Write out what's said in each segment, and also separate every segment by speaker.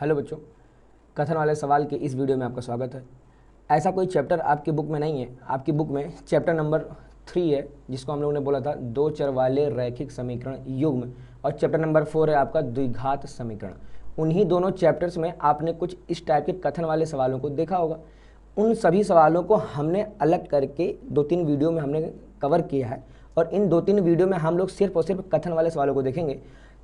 Speaker 1: Hello बच्चों, कथन वाले सवाल के इस वीडियो में आपका स्वागत है। ऐसा कोई चैप्टर आपकी बुक में नहीं है। आपकी बुक में चैप्टर नंबर 3 है, जिसको हम लोगों ने बोला था दो चर वाले रैखिक समीकरण युग्म, और चैप्टर नंबर 4 है आपका द्विघात समीकरण। उन्हीं दोनों चैप्टर्स में आपने कुछ इस टाइप के कथन वाले सवालों को देखा होगा। उन सभी सवालों को हमने अलग करके 2-3 वीडियो में हमने कवर किया है, और इन 2-3 वीडियो में हम लोग सिर्फ और सिर्फ कथन वाले सवालों को देखेंगे।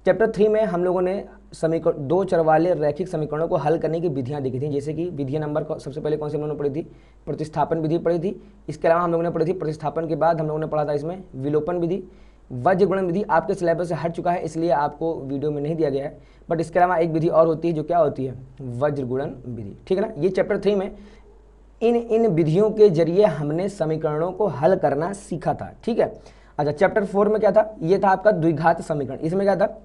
Speaker 1: चैप्टर 3 में हम लोगों ने समीकरण दो चर वाले रैखिक समीकरणों को हल करने की विधियां देखी थी। जैसे कि विधि नंबर सबसे पहले कौन सी हम लोगों ने पढ़ी थी? प्रतिस्थापन विधि पढ़ी थी। इसके अलावा हम लोगों ने पढ़ी थी प्रतिस्थापन के बाद हम लोगों ने पढ़ा था इसमें विलोपन विधि। वज्र गुणन विधि आपके सिलेबस से हट चुका है, इसलिए आपको वीडियो में नहीं दिया गया है। बट इसके अलावा एक विधि और होती है, जो क्या होती है? वज्र गुणन विधि। ठीक है ना। ये चैप्टर 3 में इन विधियों के जरिए हमने समीकरणों को हल करना सीखा था। ठीक है। अच्छा, चैप्टर 4 में क्या था? ये था आपका द्विघात समीकरण। इसमें क्या था?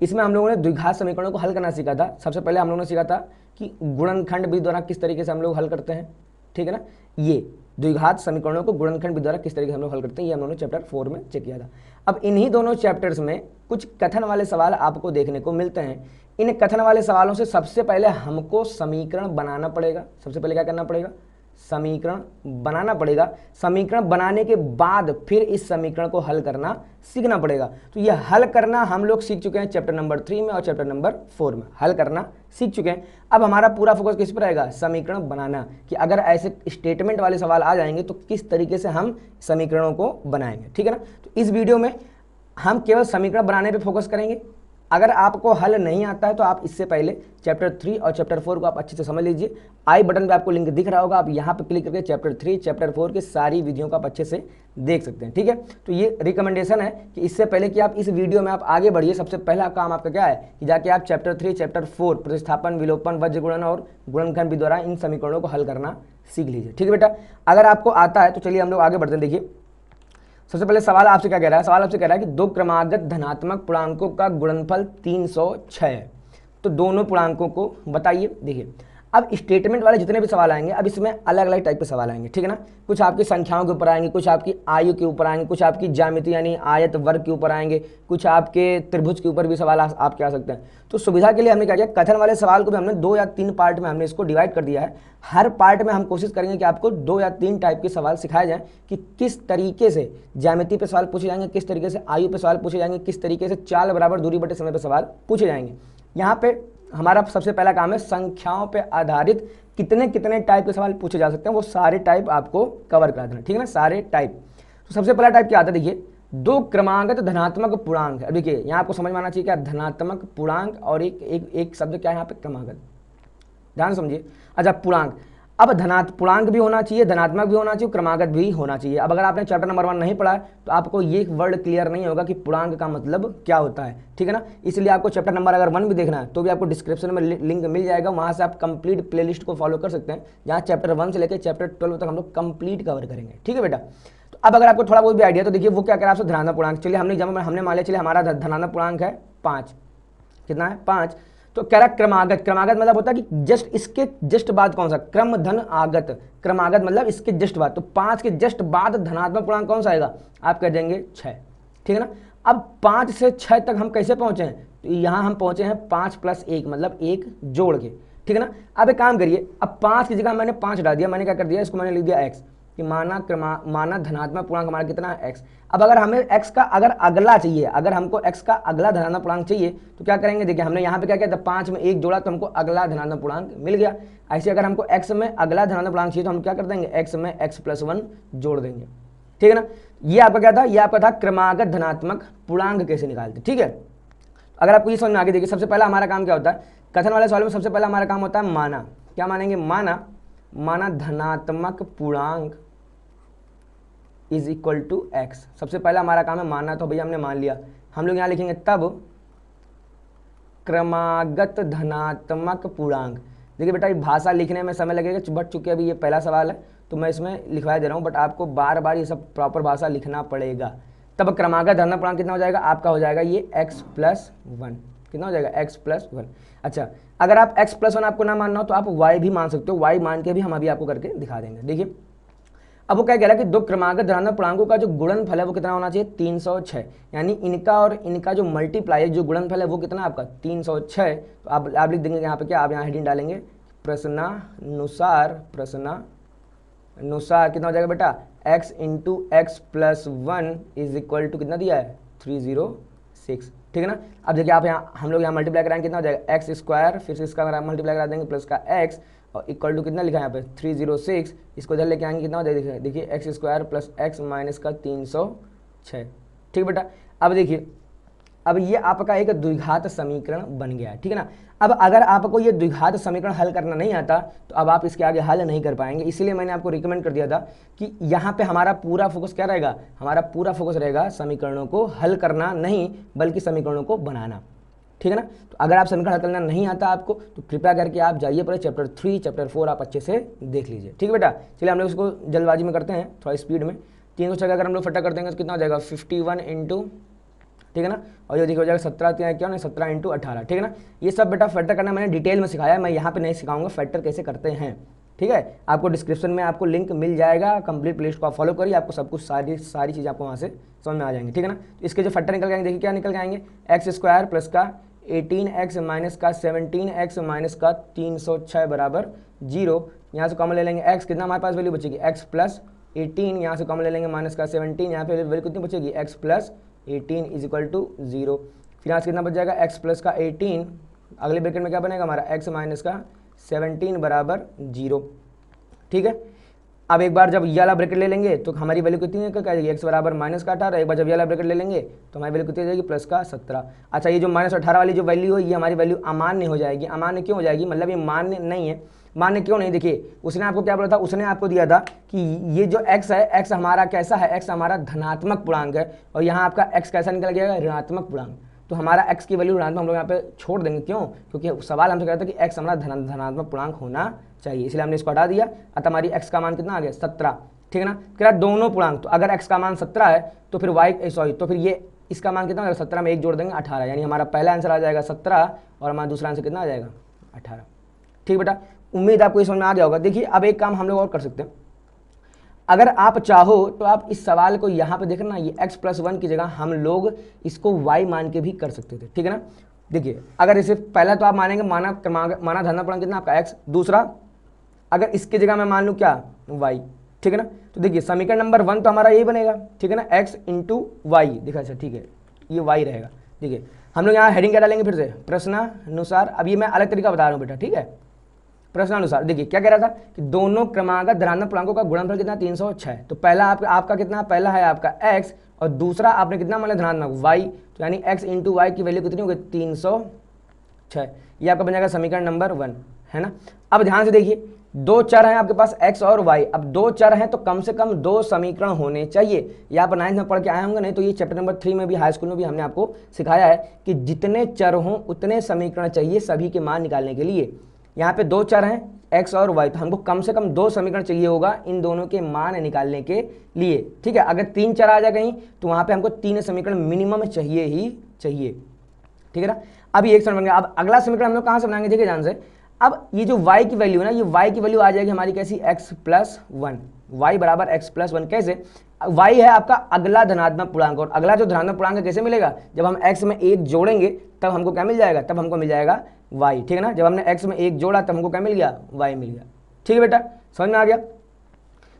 Speaker 1: इसमें हम लोगों ने द्विघात समीकरणों को हल करना सीखा था। सबसे पहले हम लोगों ने सीखा था कि गुणनखंड विधि द्वारा किस तरीके से हम लोग हल करते हैं। ठीक है ना। ये द्विघात समीकरणों को गुणनखंड विधि द्वारा किस तरीके से हम लोग हल करते हैं, ये हम लोगों ने चैप्टर 4 में चेक किया था। अब इन्हीं दोनों चैप्टर्स में कुछ कथन वाले सवाल आपको देखने को मिलते हैं। इन कथन वाले सवालों से सबसे पहले हमको समीकरण बनाना पड़ेगा। सबसे पहले क्या करना पड़ेगा? समीकरण बनाना पड़ेगा। समीकरण बनाने के बाद फिर इस समीकरण को हल करना सीखना पड़ेगा। तो ये हल करना हम लोग सीख चुके हैं चैप्टर नंबर 3 में और चैप्टर नंबर 4 में हल करना सीख चुके हैं। अब हमारा पूरा फोकस किस पर रहेगा? समीकरण बनाना, कि अगर ऐसे स्टेटमेंट वाले सवाल आ जाएंगे तो किस तरीके से हम समीकरणों को बनाएंगे। ठीक है ना। तो इस वीडियो में हम केवल समीकरण बनाने पर फोकस करेंगे। अगर आपको हल नहीं आता है तो आप इससे पहले चैप्टर 3 और चैप्टर 4 को आप अच्छे से समझ लीजिए। आई बटन पे आपको लिंक दिख रहा होगा, आप यहाँ पे क्लिक करके चैप्टर 3 चैप्टर 4 के सारी वीडियो को आप अच्छे से देख सकते हैं। ठीक है। तो ये रिकमेंडेशन है कि इससे पहले कि आप इस वीडियो में आप आगे बढ़िए, सबसे पहला काम आपका क्या है कि जाके आप चैप्टर 3 चैप्टर 4 प्रतिस्थापन, विलोपन, वज्र गुणन और गुणनखंड विधि द्वारा इन समीकरणों को हल करना सीख लीजिए। ठीक है बेटा। अगर आपको आता है तो चलिए हम लोग आगे बढ़ते हैं। देखिए, सबसे पहले सवाल आपसे क्या कह रहा है? सवाल आपसे कह रहा है कि दो क्रमागत धनात्मक पूर्णांकों का गुणनफल 306 है, तो दोनों पूर्णांकों को बताइए। देखिए, अब स्टेटमेंट वाले जितने भी सवाल आएंगे, अब इसमें अलग अलग टाइप के सवाल आएंगे। ठीक है ना। कुछ आपकी संख्याओं के ऊपर आएंगे, कुछ आपकी आयु के ऊपर आएंगे, कुछ आपकी ज्यामिति यानी आयत वर्ग के ऊपर आएंगे, कुछ आपके त्रिभुज के ऊपर भी सवाल आपके आ सकते हैं। तो सुविधा के लिए हमने क्या किया, कथन वाले सवाल को भी हमने 2 या 3 पार्ट में हमने इसको डिवाइड कर दिया है। हर पार्ट में हम कोशिश करेंगे कि आपको 2 या 3 टाइप के सवाल सिखाए जाएं कि किस तरीके से ज्यामिति पे सवाल पूछे जाएंगे, किस तरीके से आयु पे सवाल पूछे जाएंगे, किस तरीके से चाल बराबर दूरी बटे समय पे सवाल पूछे जाएंगे। यहाँ पे हमारा सबसे पहला काम है संख्याओं पे आधारित कितने कितने टाइप के सवाल पूछे जा सकते हैं, वो सारे टाइप आपको कवर करा देना। ठीक है ना, सारे टाइप। तो सबसे पहला टाइप क्या आता है? देखिए, दो क्रमागत धनात्मक पूर्णांक है। देखिए, यहाँ आपको समझ में आना चाहिए क्या धनात्मक पूर्णांक और एक शब्द क्या है यहाँ पे? क्रमागत। ध्यान समझिए। अच्छा, पूर्णांक। अब पूर्णांक भी होना चाहिए, धनात्मक भी होना चाहिए, क्रमागत भी होना चाहिए। अब अगर आपने चैप्टर नंबर 1 नहीं पढ़ा है तो आपको ये वर्ड क्लियर नहीं होगा कि पूर्णांक का मतलब क्या होता है। ठीक है ना। इसलिए आपको चैप्टर नंबर अगर 1 भी देखना है तो भी आपको डिस्क्रिप्शन में लिंक मिल जाएगा, वहां से आप कंप्लीट प्लेलिस्ट को फॉलो कर सकते हैं, जहाँ चैप्टर 1 से लेकर चैप्टर 12 तक हम लोग कंप्लीट कवर करेंगे। ठीक है बेटा। तो अब अगर आपको थोड़ा बहुत भी आइडिया, तो देखिए वो क्या कह रहा है आपसे? धनात्मक पूर्णांक। चलिए हमने मान लिया, चलिए हमारा धनात्मक पूर्णांक है 5। कितना है? 5। तो कह रहा क्रमागत। क्रमागत मतलब होता है कि जस्ट इसके जस्ट बाद कौन सा? क्रम धन आगत। क्रमागत मतलब इसके जस्ट बाद। तो 5 के जस्ट बाद धनात्मक पूर्णांक कौन सा आएगा? आप कह देंगे 6। ठीक है ना। अब 5 से 6 तक हम कैसे पहुंचे हैं? तो यहाँ हम पहुंचे हैं 5 + 1 मतलब 1 जोड़ के। ठीक है ना। अब एक काम करिए, अब 5 की जगह मैंने 5 डाल दिया, मैंने क्या कर दिया, इसको मैंने लिख दिया x, कि माना धनात्मक पूर्णांक हमारा कितना है? x। अब अगर हमें x का अगर अगला चाहिए, अगर हमको x का अगला धनात्मक पूर्णांक चाहिए तो क्या करेंगे? देखिए, हमने यहाँ पे क्या किया था? 5 में 1 जोड़ा तो हमको अगला धनात्मक पूर्णांक मिल गया। ऐसे अगर हमको x में अगला धनात्मक पूर्णांक चाहिए तो हम क्या कर देंगे? x में x + 1 जोड़ देंगे। ठीक है ना। ये आपका क्या था? ये आपका था क्रमागत धनात्मक पूर्णांक कैसे निकालते। ठीक है। अगर आपको ये समझ में आगे, देखिए सबसे पहला हमारा काम क्या होता है कथन वाले सवाल में? सबसे पहला हमारा काम होता है माना। क्या मानेंगे? माना धनात्मक पूर्णांक इज इक्वल टू x। सबसे पहला हमारा काम है माना, तो भैया हमने मान लिया। हम लोग यहाँ लिखेंगे तब क्रमागत धनात्मक पूर्णांक। देखिए बेटा, ये भाषा लिखने में समय लगेगा, बट चूंकि अभी ये पहला सवाल है तो मैं इसमें लिखवा दे रहा हूँ, बट आपको बार बार ये सब प्रॉपर भाषा लिखना पड़ेगा। तब क्रमागत धनात्मक पूर्णांक कितना हो जाएगा? आपका हो जाएगा ये x + 1। कितना हो जाएगा? x + 1। अच्छा, अगर आप x + 1 आपको ना मानना हो तो आप y भी मान सकते हो। y मान के भी हम अभी आपको करके दिखा देंगे। देखिए, अब वो क्या कह रहा है कि दो क्रमागत धनात्मक पूर्णांकों का जो गुणनफल है वो कितना होना चाहिए 306, यानी इनका और इनका जो मल्टीप्लाई है, जो गुणनफल है वो कितना आपका 306। तो आप लिख देंगे यहाँ पे क्या, आप यहाँ हेडिंग डालेंगे प्रश्नानुसार कितना हो जाएगा बेटा, x into x plus 1 is equal to कितना दिया है 306, ठीक है ना। अब देखिए आप यहाँ हम लोग यहाँ मल्टीप्लाई कराएंगे कितना हो जाएगा एक्स स्क्वायर, फिर से इसका मल्टीप्लाई करा देंगे प्लस का एक्स और इक्वल टू कितना लिखा है यहाँ पे 306, इसको इधर लेके आएंगे कितना हो जाएगा, देखिए x square plus x minus का 306, ठीक बेटा। अब देखिए अब ये आपका एक द्विघात समीकरण बन गया है, ठीक है ना। अब अगर आपको ये द्विघात समीकरण हल करना नहीं आता तो अब आप इसके आगे हल नहीं कर पाएंगे, इसलिए मैंने आपको रिकमेंड कर दिया था कि यहाँ पे हमारा पूरा फोकस क्या रहेगा, हमारा पूरा फोकस रहेगा समीकरणों को हल करना नहीं बल्कि समीकरणों को बनाना, ठीक है ना। तो अगर आप समीकरण हल करना नहीं आता आपको तो कृपया करके आप जाइए पहले चैप्टर 3 चैप्टर 4 आप अच्छे से देख लीजिए, ठीक है बेटा। चलिए हम लोग इसको जल्दबाजी में करते हैं, थोड़ा स्पीड में। 306 अगर हम लोग फटा कर देंगे तो कितना हो जाएगा 51 इंटू, ठीक है ना, और ये देखिए हो जाएगा 17 क्या नहीं 17 इंटू 18, ठीक है ना। ये सब बेटा फैक्टर करना मैंने डिटेल में सिखाया है, मैं यहाँ पे नहीं सिखाऊंगा फैक्टर कैसे करते हैं, ठीक है। आपको डिस्क्रिप्शन में आपको लिंक मिल जाएगा, कंप्लीट प्लेलिस्ट को आप फॉलो करिए, आपको सब कुछ सारी चीज़ आपको वहाँ से समझ में आ जाएंगे, ठीक है ना। तो इसके जो फैक्टर निकल जाएंगे देखिए क्या निकल जाएंगे, एक्स स्क्वायर प्लस का 18x माइनस का 17x माइनस का 306 बराबर 0। यहाँ से कॉमन ले लेंगे x, कितना हमारे पास वैल्यू बचेगी x प्लस 18, यहाँ से कॉमन ले लेंगे माइनस का 17, यहाँ पे वैल्यू कितनी बचेगी x plus 18 is equal to 0। फिर यहाँ से कितना बच जाएगा x प्लस का 18, अगले ब्रैकेट में क्या बनेगा हमारा x माइनस का 17 बराबर 0, ठीक है। अब एक बार जब ये वाला ब्रैकेट ले लेंगे तो हमारी वैल्यू कितनी है, क्या जाएगी x बराबर माइनस का 18। एक बार जब ये वाला ब्रैकेट ले लेंगे तो हमारी वैल्यू कितनी हो जाएगी प्लस का 17। अच्छा ये जो माइनस 18 वाली जो वैल्यू है ये हमारी वैल्यू अमान्य हो जाएगी। अमान्य क्यों हो जाएगी, मतलब ये मान्य नहीं है। मान्य क्यों नहीं, देखिए उसने आपको क्या बोला था, उसने आपको दिया था कि ये जो x है, x हमारा कैसा है, x हमारा धनात्मक पूर्णांक है और यहाँ आपका x कैसा निकल गया, ऋणात्मक पूर्णांक। तो हमारा x की वैल्यू ऋणात्मक हम लोग यहाँ पे छोड़ देंगे, क्यों, क्योंकि सवाल हमसे कह रहा था कि x हमारा धनात्मक पूर्णांक होना चाहिए, इसलिए हमने इसको हटा दिया। अतः हमारी x का मान कितना आ गया 17, ठीक है ना। कह रहा दोनों पूर्णांक, तो अगर x का मान 17 है तो फिर तो फिर ये इसका मान कितना, अगर 17 में एक जोड़ देंगे 18, यानी हमारा पहला आंसर आ जाएगा 17 और हमारा दूसरा आंसर कितना आ जाएगा 18, ठीक बेटा। उम्मीद आपको ये समझ में आ गया होगा। देखिए अब एक काम हम लोग और कर सकते हैं, अगर आप चाहो तो आप इस सवाल को यहाँ पे देखना, ये x प्लस 1 की जगह हम लोग इसको y मान के भी कर सकते थे, ठीक है ना। देखिए अगर इसे पहला तो आप मानेंगे माना धनात्मक पूर्णांक कितना आपका x, दूसरा अगर इसकी जगह मैं मान लूँ क्या y, ठीक है ना। तो देखिए समीकरण नंबर 1 तो हमारा यही बनेगा, ठीक है ना, x इंटू वाई, देखा अच्छा ठीक है ये y रहेगा। देखिए हम लोग यहाँ हेडिंग क्या डालेंगे फिर से, प्रश्नानुसार। अब ये मैं अलग तरीका बता रहा हूँ बेटा, ठीक है। प्रश्नानुसार देखिए क्या कह रहा था कि दोनों क्रमागत धनात्मक पूर्णांकों का गुणनफल कितना 306। तो पहला आपका कितना, पहला है आपका x और दूसरा आपने कितना मान लिया धनात्मक y, तो यानी x इंटू वाई की वैल्यू कितनी होगी 306। ये आपका बन जाएगा समीकरण नंबर 1, है ना। अब ध्यान से देखिए दो चर हैं आपके पास x और y। अब दो चर हैं तो कम से कम दो समीकरण होने चाहिए। ये आप 9th में पढ़ के आए होंगे, नहीं तो ये चैप्टर नंबर 3 में भी हाई स्कूल में भी हमने आपको सिखाया है कि जितने चर हों उतने समीकरण चाहिए सभी के मान निकालने के लिए। यहाँ पे दो चर हैं x और y, तो हमको कम से कम दो समीकरण चाहिए होगा इन दोनों के मान निकालने के लिए, ठीक है। अगर तीन चर आ जाए कहीं तो वहाँ पे हमको तीन समीकरण मिनिमम चाहिए ही चाहिए, ठीक है ना। अब ये एक समीकरण बन गया। अब अगला समीकरण हम लोग कहाँ से बनाएंगे, देखिए ध्यान से। अब ये जो y की वैल्यू है ना, ये y की वैल्यू आ जाएगी हमारी कैसी, x प्लस 1, y बराबर x प्लस 1। कैसे, y है आपका अगला धनात्मक पूर्णांक, और अगला जो धनात्मक पूर्णांक कैसे मिलेगा, जब हम x में एक जोड़ेंगे तब हमको क्या मिल जाएगा, तब हमको मिल जाएगा y, ठीक है ना। जब हमने x में एक जोड़ा तब हमको क्या मिल गया, y मिल गया, ठीक है बेटा, समझ में आ गया।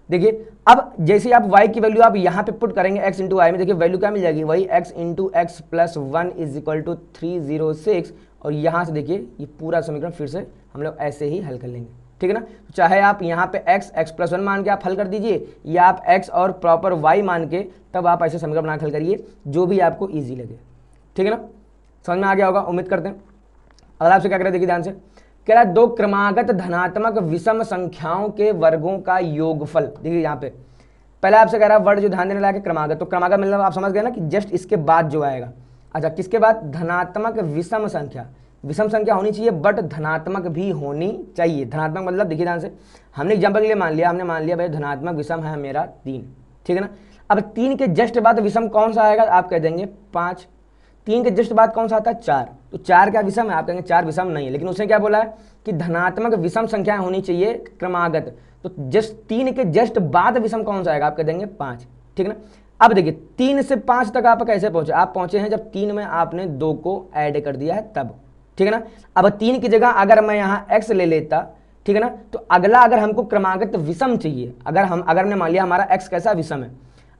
Speaker 1: देखिए अब जैसे आप y की वैल्यू आप यहाँ पे पुट करेंगे x इंटू वाई में, देखिए वैल्यू क्या मिल जाएगी, वही x into x plus 1 is equal to 306। और यहाँ से देखिए ये पूरा समीकरण फिर से हम लोग ऐसे ही हल कर लेंगे, ठीक है ना। तो चाहे आप यहाँ पे x प्लस 1 मान के आप हल कर दीजिए, या आप x और प्रॉपर y मान के तब आप ऐसे समीकरण बना के हल करिए, जो भी आपको ईजी लगे, ठीक है ना। समझ में आ गया होगा, उम्मीद करते हैं। अगर आपसे क्या करें, देखिए ध्यान से, कह रहा है दो क्रमागत धनात्मक विषम संख्याओं के वर्गों का योगफल। देखिए यहाँ पे पहले आपसे कह रहा है वर्ड जो ध्यान देने लगा क्रमागत, तो क्रमागत मतलब आप समझ गए ना कि जस्ट इसके बाद जो आएगा। अच्छा किसके बाद, धनात्मक विषम संख्या। विषम संख्या होनी चाहिए बट धनात्मक भी होनी चाहिए। धनात्मक मतलब देखिए ध्यान से, हमने एग्जाम्पल के लिए मान लिया भाई धनात्मक विषम है मेरा 3, ठीक है ना। अब 3 के जस्ट बाद विषम कौन सा आएगा, आप कह देंगे 5। 3 के जस्ट बाद कौन सा आता है 4, तो 4 क्या विषम है? आप कहेंगे 4 विषम नहीं है, लेकिन उसने क्या बोला है कि धनात्मक विषम संख्या होनी चाहिए क्रमागत। तो जस्ट 3 के जस्ट बाद विषम कौन सा आएगा? आप कह देंगे 5, ठीक है ना। अब देखिए 3 से 5 तक आप कैसे पहुंचे? आप पहुंचे हैं जब 3 में आपने 2 को ऐड कर दिया है तब, ठीक है ना। अब 3 की जगह अगर मैं यहाँ x ले लेता, ठीक है ना, तो अगला अगर हमको क्रमागत विषम चाहिए, अगर हमने मान लिया हमारा x कैसा विषम है,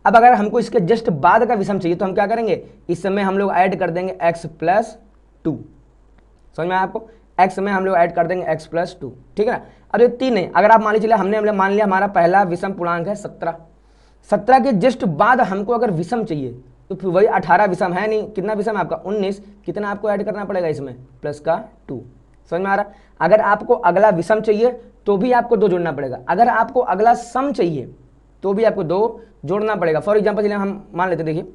Speaker 1: अब अगर हमको इसके जस्ट बाद का विषम चाहिए तो हम क्या करेंगे? इस समय हम लोग ऐड कर देंगे x + 2। समझ में आया आपको? x में हम लोग ऐड कर देंगे x + 2, ठीक है ना। अब ये 3 है, अगर आप मान लीजिए हमने मान लिया हमारा पहला विषम पूर्णांक है 17, 17 के जस्ट बाद हमको अगर विषम चाहिए तो फिर वही 18 विषम है नहीं, कितना विषम है आपका? 19। कितना आपको ऐड करना पड़ेगा इसमें? +2। समझ में आ रहा? अगर आपको अगला विषम चाहिए तो भी आपको 2 जोड़ना पड़ेगा, अगर आपको अगला सम चाहिए तो भी आपको 2 जोड़ना पड़ेगा। फॉर एग्जाम्पल चलिए हम मान लेते, देखिए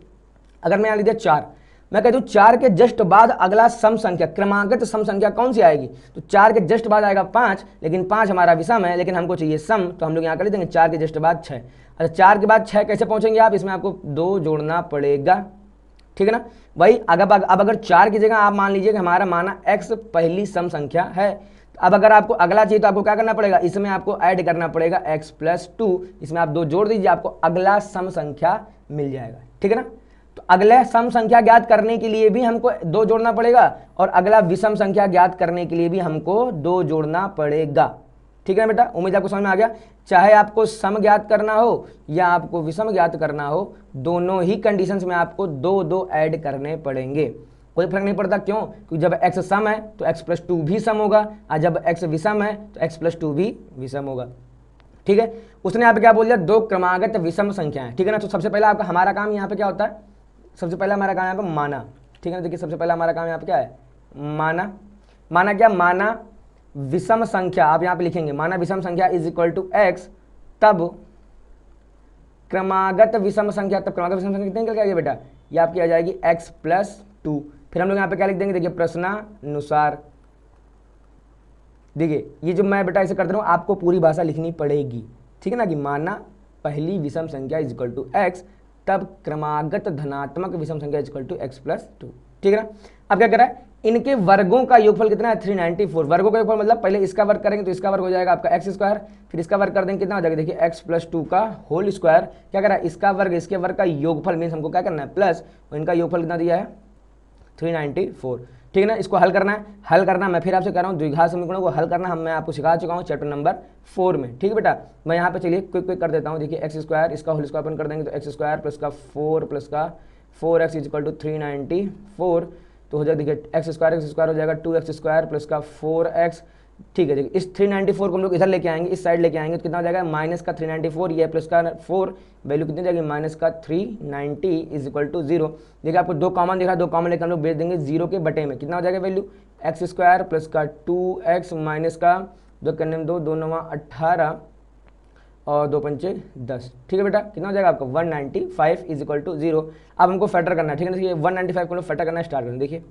Speaker 1: अगर मैं यहाँ लिख दिया 4, मैं कहता हूँ 4 के जस्ट बाद अगला सम संख्या, क्रमागत सम संख्या कौन सी आएगी? तो 4 के जस्ट बाद आएगा 5, लेकिन 5 हमारा विषम है, लेकिन हमको चाहिए सम, तो हम लोग यहाँ कर देंगे 4 के जस्ट बाद 6। अच्छा 4 के बाद 6 कैसे पहुंचेंगे आप? इसमें आपको 2 जोड़ना पड़ेगा, ठीक है ना। वही अब अगर 4 की जगह आप मान लीजिए कि हमारा माना x पहली सम संख्या है, अब अगर आपको अगला चाहिए तो आपको क्या करना पड़ेगा? इसमें आपको ऐड करना पड़ेगा x + 2, इसमें आप 2 जोड़ दीजिए, आपको अगला सम संख्या मिल जाएगा, ठीक है ना। तो अगले सम संख्या ज्ञात करने के लिए भी हमको 2 जोड़ना पड़ेगा और अगला विषम संख्या ज्ञात करने के लिए भी हमको 2 जोड़ना पड़ेगा, ठीक है ना बेटा। उम्मीद आपको समझ में आ गया। चाहे आपको सम ज्ञात करना हो या आपको विषम ज्ञात करना हो, दोनों ही कंडीशंस में आपको 2 ऐड करने पड़ेंगे, कोई फर्क नहीं पड़ता। क्यों? क्योंकि जब x सम है तो x + 2 भी सम होगा, और जब x विषम है तो x + 2 भी विषम होगा, ठीक है। उसने यहाँ पे क्या बोल दिया? 2 क्रमागत विषम संख्याएं, ठीक है ना। तो सबसे पहला आपका हमारा काम यहाँ पे क्या होता है? सबसे पहला हमारा काम यहाँ पे माना, ठीक है ना। देखिए सबसे पहला हमारा काम यहाँ पे क्या है? माना। माना क्या? माना विषम संख्या, आप यहाँ पे लिखेंगे माना विषम संख्या = x, तब क्रमागत विषम संख्या, तब क्रमागत विषम संख्या कितनी निकल के आएगी बेटा? ये आपकी आ जाएगी x + 2। फिर हम लोग यहाँ पे क्या लिख देंगे? देखिए प्रश्नानुसार। देखिए ये जो मैं बेटा इसे करता हूँ, आपको पूरी भाषा लिखनी पड़ेगी, ठीक है ना, कि माना पहली विषम संख्या = x, तब क्रमागत धनात्मक विषम संख्या = x + 2, ठीक है ना। अब क्या कर रहा है? इनके वर्गों का योगफल कितना है? 394। वर्गों का योगफल मतलब पहले इसका वर्ग करेंगे तो इसका वर्ग हो जाएगा आपका x², फिर इसका वर्ग कर देंगे, कितना हो जाएगा? देखिए x + 2 का होल स्क्वायर। क्या कर रहा है? इसका वर्ग इसके वर्ग का योगफल, मीन्स हमको क्या करना है? प्लस, और इनका योगफल कितना दिया है? 394, ठीक है ना। इसको हल करना है। हल करना मैं फिर आपसे कह रहा हूँ, द्विघात समीकरणों को हल करना मैं आपको सिखा चुका हूँ चैप्टर नंबर 4 में, ठीक है बेटा। मैं यहाँ पे चलिए क्विक कर देता हूँ। देखिए x², इसका होल स्क्वायर अपन कर देंगे तो x² + का 4 + का 4x = 394, तो हो जाएगा देखिए x² हो जाएगा 2x² + का 4x, ठीक है। देखिए इस 394 को हम लोग इधर लेके आएंगे, इस साइड लेके आएंगे तो कितना हो जाएगा? -394, ये प्लस का 4, वैल्यू कितनी जाएगी? -390 = 0। देखिए आपको 2 कॉमन दिख रहा है, 2 कॉमन लेकर हम लोग भेज देंगे 0 के बटे में, कितना हो जाएगा वैल्यू? x² + का 2x माइनस का 2 करने में 2, 2 9 18 और 2 पंचे 10, ठीक है बेटा। कितना हो जाएगा आपका? 195 = 0। अब हमको फैक्टर करना है, ठीक है ना। देखिए 195 को हम लोग फैक्टर करना स्टार्ट करें। देखिए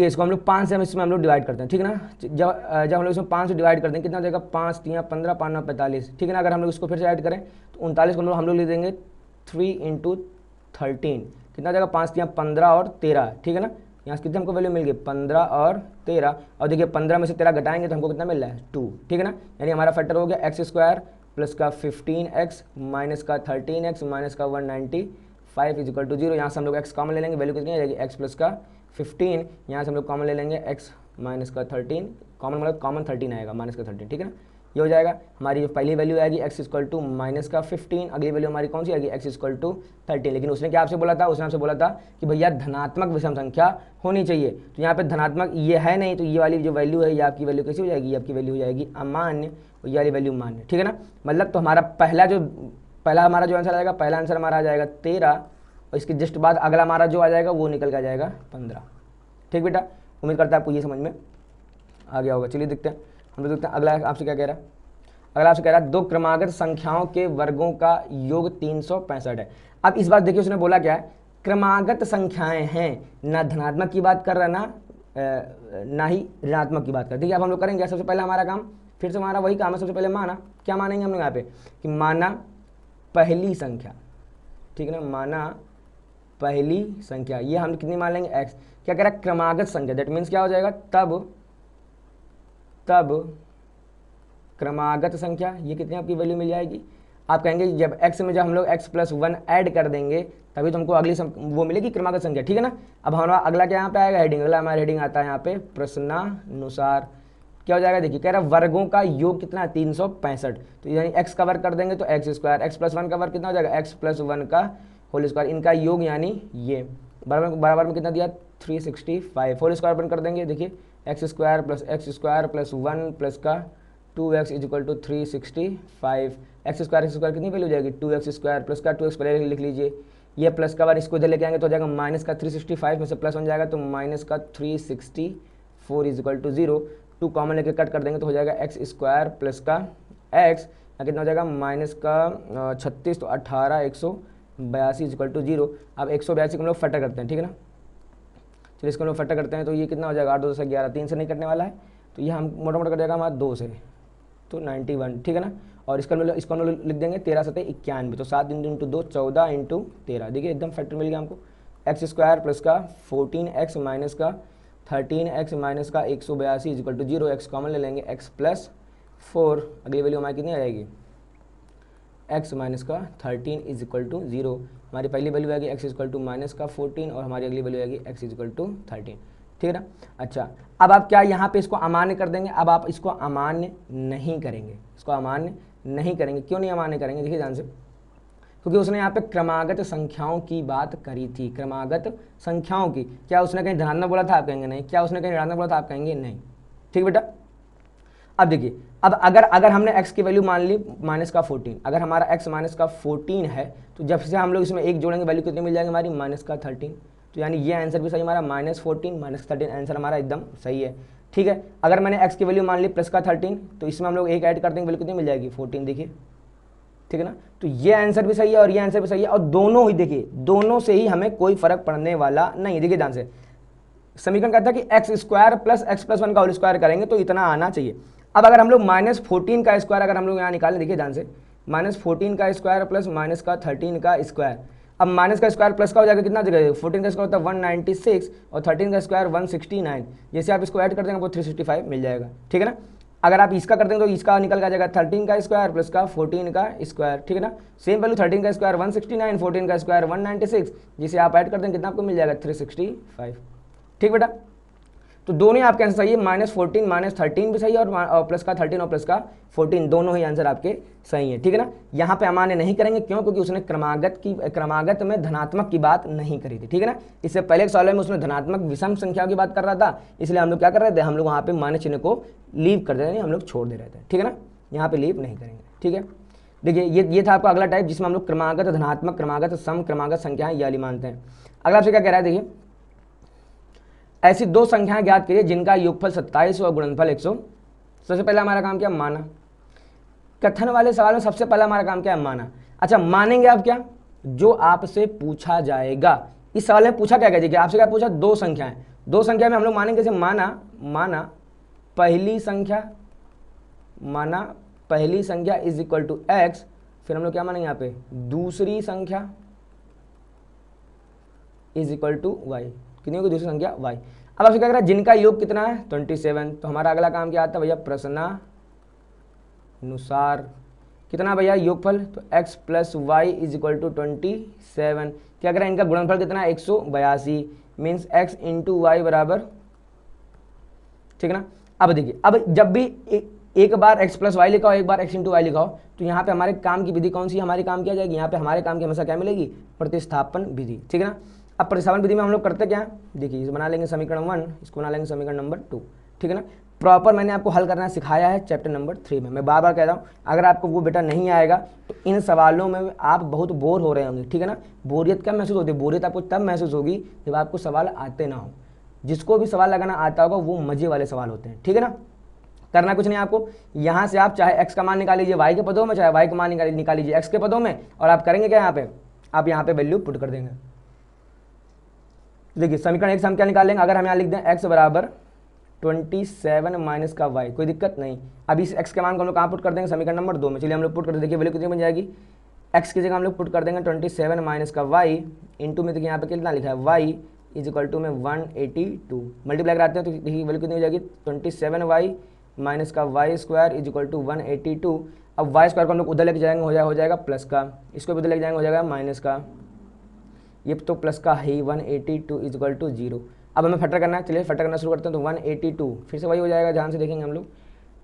Speaker 1: इसको हम लोग 5 से इसमें हम लोग डिवाइड करते हैं, ठीक है ना। जब हम लोग इसमें 5 से डिवाइड करते हैं, कितना हो जाएगा? 5 × 3 = 15, 5 × 9 = 45, ठीक है ना। अगर हम लोग इसको फिर से ऐड करें तो 39 को हम लोग ले देंगे 3 × 13, कितना हो जाएगा? 5 × 3 = 15 और 13, ठीक है ना। यहाँ से कितने हमको वैल्यू मिल गई? 15 और 13, और देखिए 15 में से 13 घटाएंगे तो हमको कितना मिल रहा है? 2, ठीक है ना। यानी हमारा फैक्टर हो गया x² + का 15x माइनस का 13x माइनस का 195 = 0। यहाँ से हम लोग x कॉमन ले लेंगे, वैल्यू कितनी आ जाएगी? x + का 15, यहाँ से हम लोग कॉमन ले लेंगे x माइनस का 13, कॉमन मतलब कॉमन 13 आएगा, -13, ठीक है ना। ये हो जाएगा हमारी जो पहली वैल्यू आएगी x = -15, अगली वैल्यू हमारी कौन सी आएगी? x = 13। लेकिन उसने क्या आपसे बोला था? उसने आपसे बोला था कि भैया धनात्मक विषम संख्या होनी चाहिए, तो यहाँ पे धनात्मक ये है नहीं, तो ये वाली जो वैल्यू है ये आपकी वैल्यू कैसी हो जाएगी? ये आपकी वैल्यू हो जाएगी अमान्य, और ये वाली वैल्यू मान्य, ठीक है ना। मतलब तो हमारा पहला हमारा जो आंसर आएगा, पहला आंसर हमारा आ जाएगा 13, और इसके जस्ट बाद अगला हमारा जो आ जाएगा वो निकल के आ जाएगा 15, ठीक बेटा। उम्मीद करता है आपको ये समझ में आ गया होगा। चलिए देखते हैं, हम लोग देखते हैं अगला आपसे क्या कह रहा है। अगला आपसे कह रहा है 2 क्रमागत संख्याओं के वर्गों का योग 365 है। अब इस बार देखिए उसने बोला क्या है? क्रमागत संख्याएं हैं, ना धनात्मक की बात कर रहा है ना ही ऋणात्मक की बात कर। देखिए अब हम लोग करेंगे सबसे पहले हमारा काम, फिर से हमारा वही काम है। सबसे पहले माना, क्या मानेंगे हम लोग यहाँ पे? कि माना पहली संख्या, ठीक है ना। माना पहली संख्या, ये हम कितनी मान लेंगे? x। क्या कह रहा है, क्रमागत संख्या, दैट मीन्स क्या हो जाएगा, तब क्रमागत संख्या, ये कितनी आपकी वैल्यू मिल जाएगी, आप कहेंगे जब x में जब हम लोग x+1 ऐड कर देंगे तभी तुमको अगली वो मिलेगी क्रमागत संख्या, ठीक है ना। अब हमारा अगला क्या यहाँ पे आएगा, हेडिंग, अगला हमारा हेडिंग आता है यहाँ पे प्रश्नानुसार, क्या हो जाएगा, देखिए कह रहा है वर्गों का योग कितना है, 365, तो यानी x का वर्ग कर देंगे तो x², x+1 का वर्ग कितना हो जाएगा, x+1 का होल स्क्वायर, इनका योग यानी ये बराबर में कितना दिया, 365, होल स्क्वायर कर देंगे, देखिए x² + 1 प्लस का 2x = 365, x² कितनी वैल्यू हो जाएगी, 2x² प्लस का 2x पहले लिख लीजिए, ये प्लस का बार इसको इधर लेके आएंगे तो हो जाएगा माइनस का 365 में से प्लस बन जाएगा तो माइनस का 364 = 0, 2 कॉमन लेके कट कर देंगे तो हो जाएगा x² प्लस का x, कितना हो जाएगा माइनस का 36 तो 18 182 = 0। अब 182 को हम लोग फटा करते हैं, ठीक है ना, चलिए इसको हम लोग फटा करते हैं तो ये कितना हो जाएगा, 8 2 11, 3 से नहीं कटने वाला है तो ये हम मोटा मोटा कट जाएगा हमारा 2 से, तो 91, ठीक है ना। और इसको हम लोग लिख देंगे 13 7 91, तो 7 × 2 14 × 13, देखिए एकदम फैक्टर मिल गया हमको, x² प्लस का 14x माइनस का 13x माइनस का 182 = 0, x कॉमन ले लेंगे, x+4, अगली वैल्यू हमारी कितनी आ जाएगी, x माइनस का 13 = 0, हमारी पहली वैल्यू आएगी x = माइनस का 14 और हमारी अगली वैल्यू आएगी x = 13, ठीक है ना। अच्छा, अब आप क्या यहाँ पे इसको अमान्य कर देंगे, अब आप इसको अमान्य नहीं करेंगे, इसको अमान्य नहीं करेंगे, क्यों नहीं अमान्य करेंगे, देखिए ध्यान से, क्योंकि उसने यहाँ पे क्रमागत संख्याओं की बात करी थी, क्रमागत संख्याओं की, क्या उसने कहीं धनात्मक बोला था, आप कहेंगे नहीं, क्या उसने कहीं ऋणात्मक बोला था, आप कहेंगे नहीं, ठीक बेटा। अब देखिए, अब अगर हमने x की वैल्यू मान ली -14, अगर हमारा x -14 है तो जब से हम लोग इसमें एक जोड़ेंगे वैल्यू कितनी मिल जाएगी हमारी, -13, तो यानी ये आंसर भी सही हमारा, -14 -13 आंसर हमारा एकदम सही है, ठीक है। अगर मैंने x की वैल्यू मान ली +13 तो इसमें हम लोग एक ऐड कर देंगे, वैल्यू कितनी मिल जाएगी, 14, देखिए, ठीक है ना। तो ये आंसर भी सही है और ये आंसर भी सही है, और दोनों ही देखिए, दोनों से ही हमें कोई फर्क पड़ने वाला नहीं, देखिए ध्यान से, समीकरण कहता है कि x² प्लस x+1 का होल स्क्वायर करेंगे तो इतना आना चाहिए। अब अगर हम लोग -14 का स्क्वायर अगर हम लोग यहाँ निकालें, देखिए ध्यान से, -14 का स्क्वायर प्लस -13 का स्क्वायर, अब माइनस का स्क्वायर प्लस का हो जाएगा कितना जगह, 14 का स्क्वायर होता है 196 और 13 का स्क्वायर 169, जैसे आप इसको ऐड कर देंगे आपको 365 मिल जाएगा, ठीक है ना। अगर आप इसका कर देंगे तो इसका निकल के आ जाएगा 13 का स्क्वायर प्लस का 14 का स्क्वायर, ठीक है ना। सेम वैल्यू 13 का स्क्वायर 169, 14 का स्क्वायर 196, जिसे आप ऐड कर देंगे कितना आपको मिल जाएगा 365, ठीक बेटा। तो दोनों ही आपके आंसर सही है, -14 -13 भी सही है और प्लस का 13 और प्लस का 14 दोनों ही आंसर आपके सही है, ठीक है ना। यहाँ पे अमान्य नहीं करेंगे, क्यों, क्योंकि उसने क्रमागत में धनात्मक की बात नहीं करी थी, ठीक है ना। इससे पहले के सवाल में उसने धनात्मक विषम संख्याओं की बात कर रहा था, इसलिए हम लोग क्या कर रहे थे, हम लोग वहाँ पे माइनस चिन्ह को लीव कर दे रहे, हम लोग छोड़ दे रहे थे, ठीक है ना, यहाँ पे लीव नहीं करेंगे, ठीक है। देखिए ये था आपका अगला टाइप जिसमें हम लोग क्रमागत धनात्मक, क्रमागत सम, क्रमागत संख्याएं ये वाली मानते हैं। अगला आपसे क्या कह रहा है, देखिए ऐसी दो संख्याएं ज्ञात करिए जिनका योगफल 27 और गुणनफल 100। सबसे पहला हमारा काम क्या, माना। कथन वाले सवाल में सबसे पहला हमारा काम क्या है, माना। अच्छा, मानेंगे आप क्या, जो आपसे पूछा जाएगा। इस सवाल में पूछा क्या, देखिए आपसे क्या पूछा, दो संख्याएं, दो संख्या में हम लोग मानेंगे जैसे माना पहली संख्या, माना पहली संख्या इज इक्वल टू एक्स, फिर हम लोग क्या मानेंगे यहाँ पे, दूसरी संख्या इज इक्वल टू वाई, कितनी होगी दूसरी संख्या y। अब आपसे क्या कह रहा है, जिनका योग कितना है 27, तो हमारा अगला काम क्या आता है भैया, प्रश्नानुसार कितना भैया योगफल, तो x plus y is equal to 27, क्या कह रहा है इनका गुणनफल कितना है 182, मीन्स x इंटू वाई बराबर, ठीक है ना। अब देखिए, अब जब भी एक बार x प्लस वाई लिखा हो, एक बार x इंटू वाई लिखा हो, तो यहाँ पे हमारे काम की विधि कौन सी, हमारी काम क्या जाएगी, यहाँ पे हमारे काम की हमेशा क्या मिलेगी, प्रतिस्थापन विधि, ठीक है ना। अब प्रतिस्थापन विधि में हम लोग करते क्या है, देखिए इसे बना लेंगे समीकरण 1, इसको बना लेंगे समीकरण नंबर 2, ठीक है ना। प्रॉपर मैंने आपको हल करना सिखाया है चैप्टर नंबर 3 में। मैं बार बार कह रहा हूँ, अगर आपको वो बेटा नहीं आएगा तो इन सवालों में आप बहुत बोर हो रहे होंगे, ठीक है ना। बोरियत कब महसूस होती है, बोरियत आपको तब महसूस होगी जब आपको सवाल आते ना हो। जिसको भी सवाल लगाना आता होगा वो मजे वाले सवाल होते हैं, ठीक है ना। करना कुछ नहीं आपको, यहाँ से आप चाहे x का मान निकाल लीजिए y के पदों में, चाहे y का मान निकाल लीजिए x के पदों में, और आप करेंगे क्या, यहाँ पे आप यहाँ पे वैल्यू पुट कर देंगे। देखिए समीकरण 1 से हम क्या निकालेंगे, अगर हम यहाँ लिख दें x बराबर 27 माइनस का y, कोई दिक्कत नहीं। अब इस x के मान को हम लोग कहाँ पुट कर देंगे, समीकरण नंबर 2 में। चलिए हम लोग पुट कर देंगे, देखिए वैल्यू कितनी बन जाएगी, x की जगह हम लोग पुट कर देंगे 27 माइनस का y, इंटू में देखिए यहाँ पे कितना लिखा है y इज इक्वल टू में 182 मल्टीप्लाई कराते हैं तो देखिए वैल्यू कितनी हो जाएगी 27y माइनस का y square is equal to 182। अब वाई स्क्वायर को हम लोग उधर लेके जाएंगे हो जाएगा प्लस का, इसको भी उधर लेके जाएंगे हो जाएगा माइनस का, ये तो प्लस का ही 182 इज इक्वल टू 0। अब हमें फटर करना है, चलिए फटर करना शुरू करते हैं। तो 182 फिर से वही हो जाएगा, ध्यान से देखेंगे हम लोग,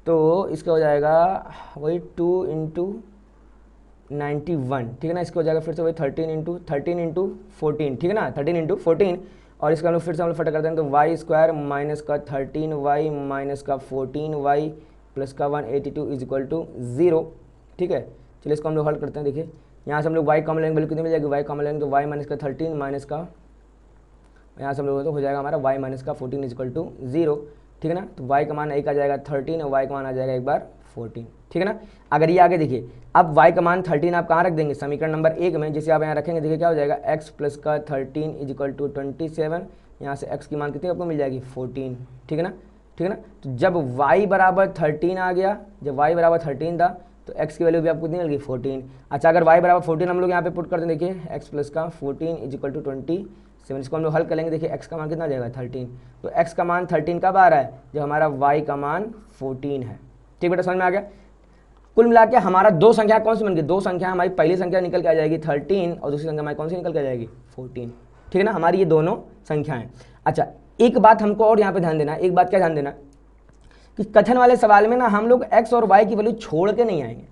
Speaker 1: तो इसका हो जाएगा वही 2 इंटू 91, ठीक है ना। इसका हो जाएगा फिर से वही 13 इंटू 14, ठीक है ना, 13 इंटू 14। और इसका हम लोग फिर से हम लोग फटा करते हैं तो वाई स्क्वायर माइनस का 13y माइनस का 14y प्लस का 182 इज इक्वल टू 0, ठीक है। चलिए इसको हम लोग हल करते हैं। देखिए यहाँ से हम लोग y कॉमन लेंगे, वैल्यू कितनी मिल जाएगी, y कॉमन लेंगे तो y माइनस का 13 माइनस का, यहाँ से हम लोग तो हो जाएगा हमारा y माइनस का 14 इज इक्वल टू 0, ठीक है ना। तो y का मान एक आ जाएगा 13 और y का मान आ जाएगा एक बार 14, ठीक है ना। अगर ये आगे देखिए, अब y का मान 13 आप कहाँ रख देंगे, समीकरण नंबर 1 में, जिसे आप यहाँ रखेंगे, देखिए क्या हो जाएगा x प्लस का 13 इज इक्वल टू 27, यहाँ से x की मान कितनी आपको मिल जाएगी 14, ठीक है ना, ठीक है ना। तो जब y बराबर 13 आ गया, जब y बराबर 13 था तो x की वैल्यू भी आपको कितनी मिल गई 14। अच्छा अगर y बराबर 14 हम लोग यहाँ पे पुट करते हैं, देखिए x प्लस का 14 इज इक्वल टू 27, इसको हम लोग हल करेंगे। देखिए x का मान कितना आ जाएगा 13, तो x का मान 13 कब आ रहा है, जब हमारा y का मान 14 है, ठीक बेटा, समझ में आ गया। कुल मिला के हमारा दो संख्या कौन सी बन गई, दो संख्या हमारी पहली संख्या निकल के आ जाएगी 13 और दूसरी संख्या हमारी कौन सी निकल के आ जाएगी 14, ठीक है ना। हमारी ये दोनों संख्याएं। अच्छा एक बात हमको और यहाँ पे ध्यान देना, एक बात क्या ध्यान देना कि कथन वाले सवाल में ना हम लोग x और y की वैल्यू छोड़ के नहीं आएंगे।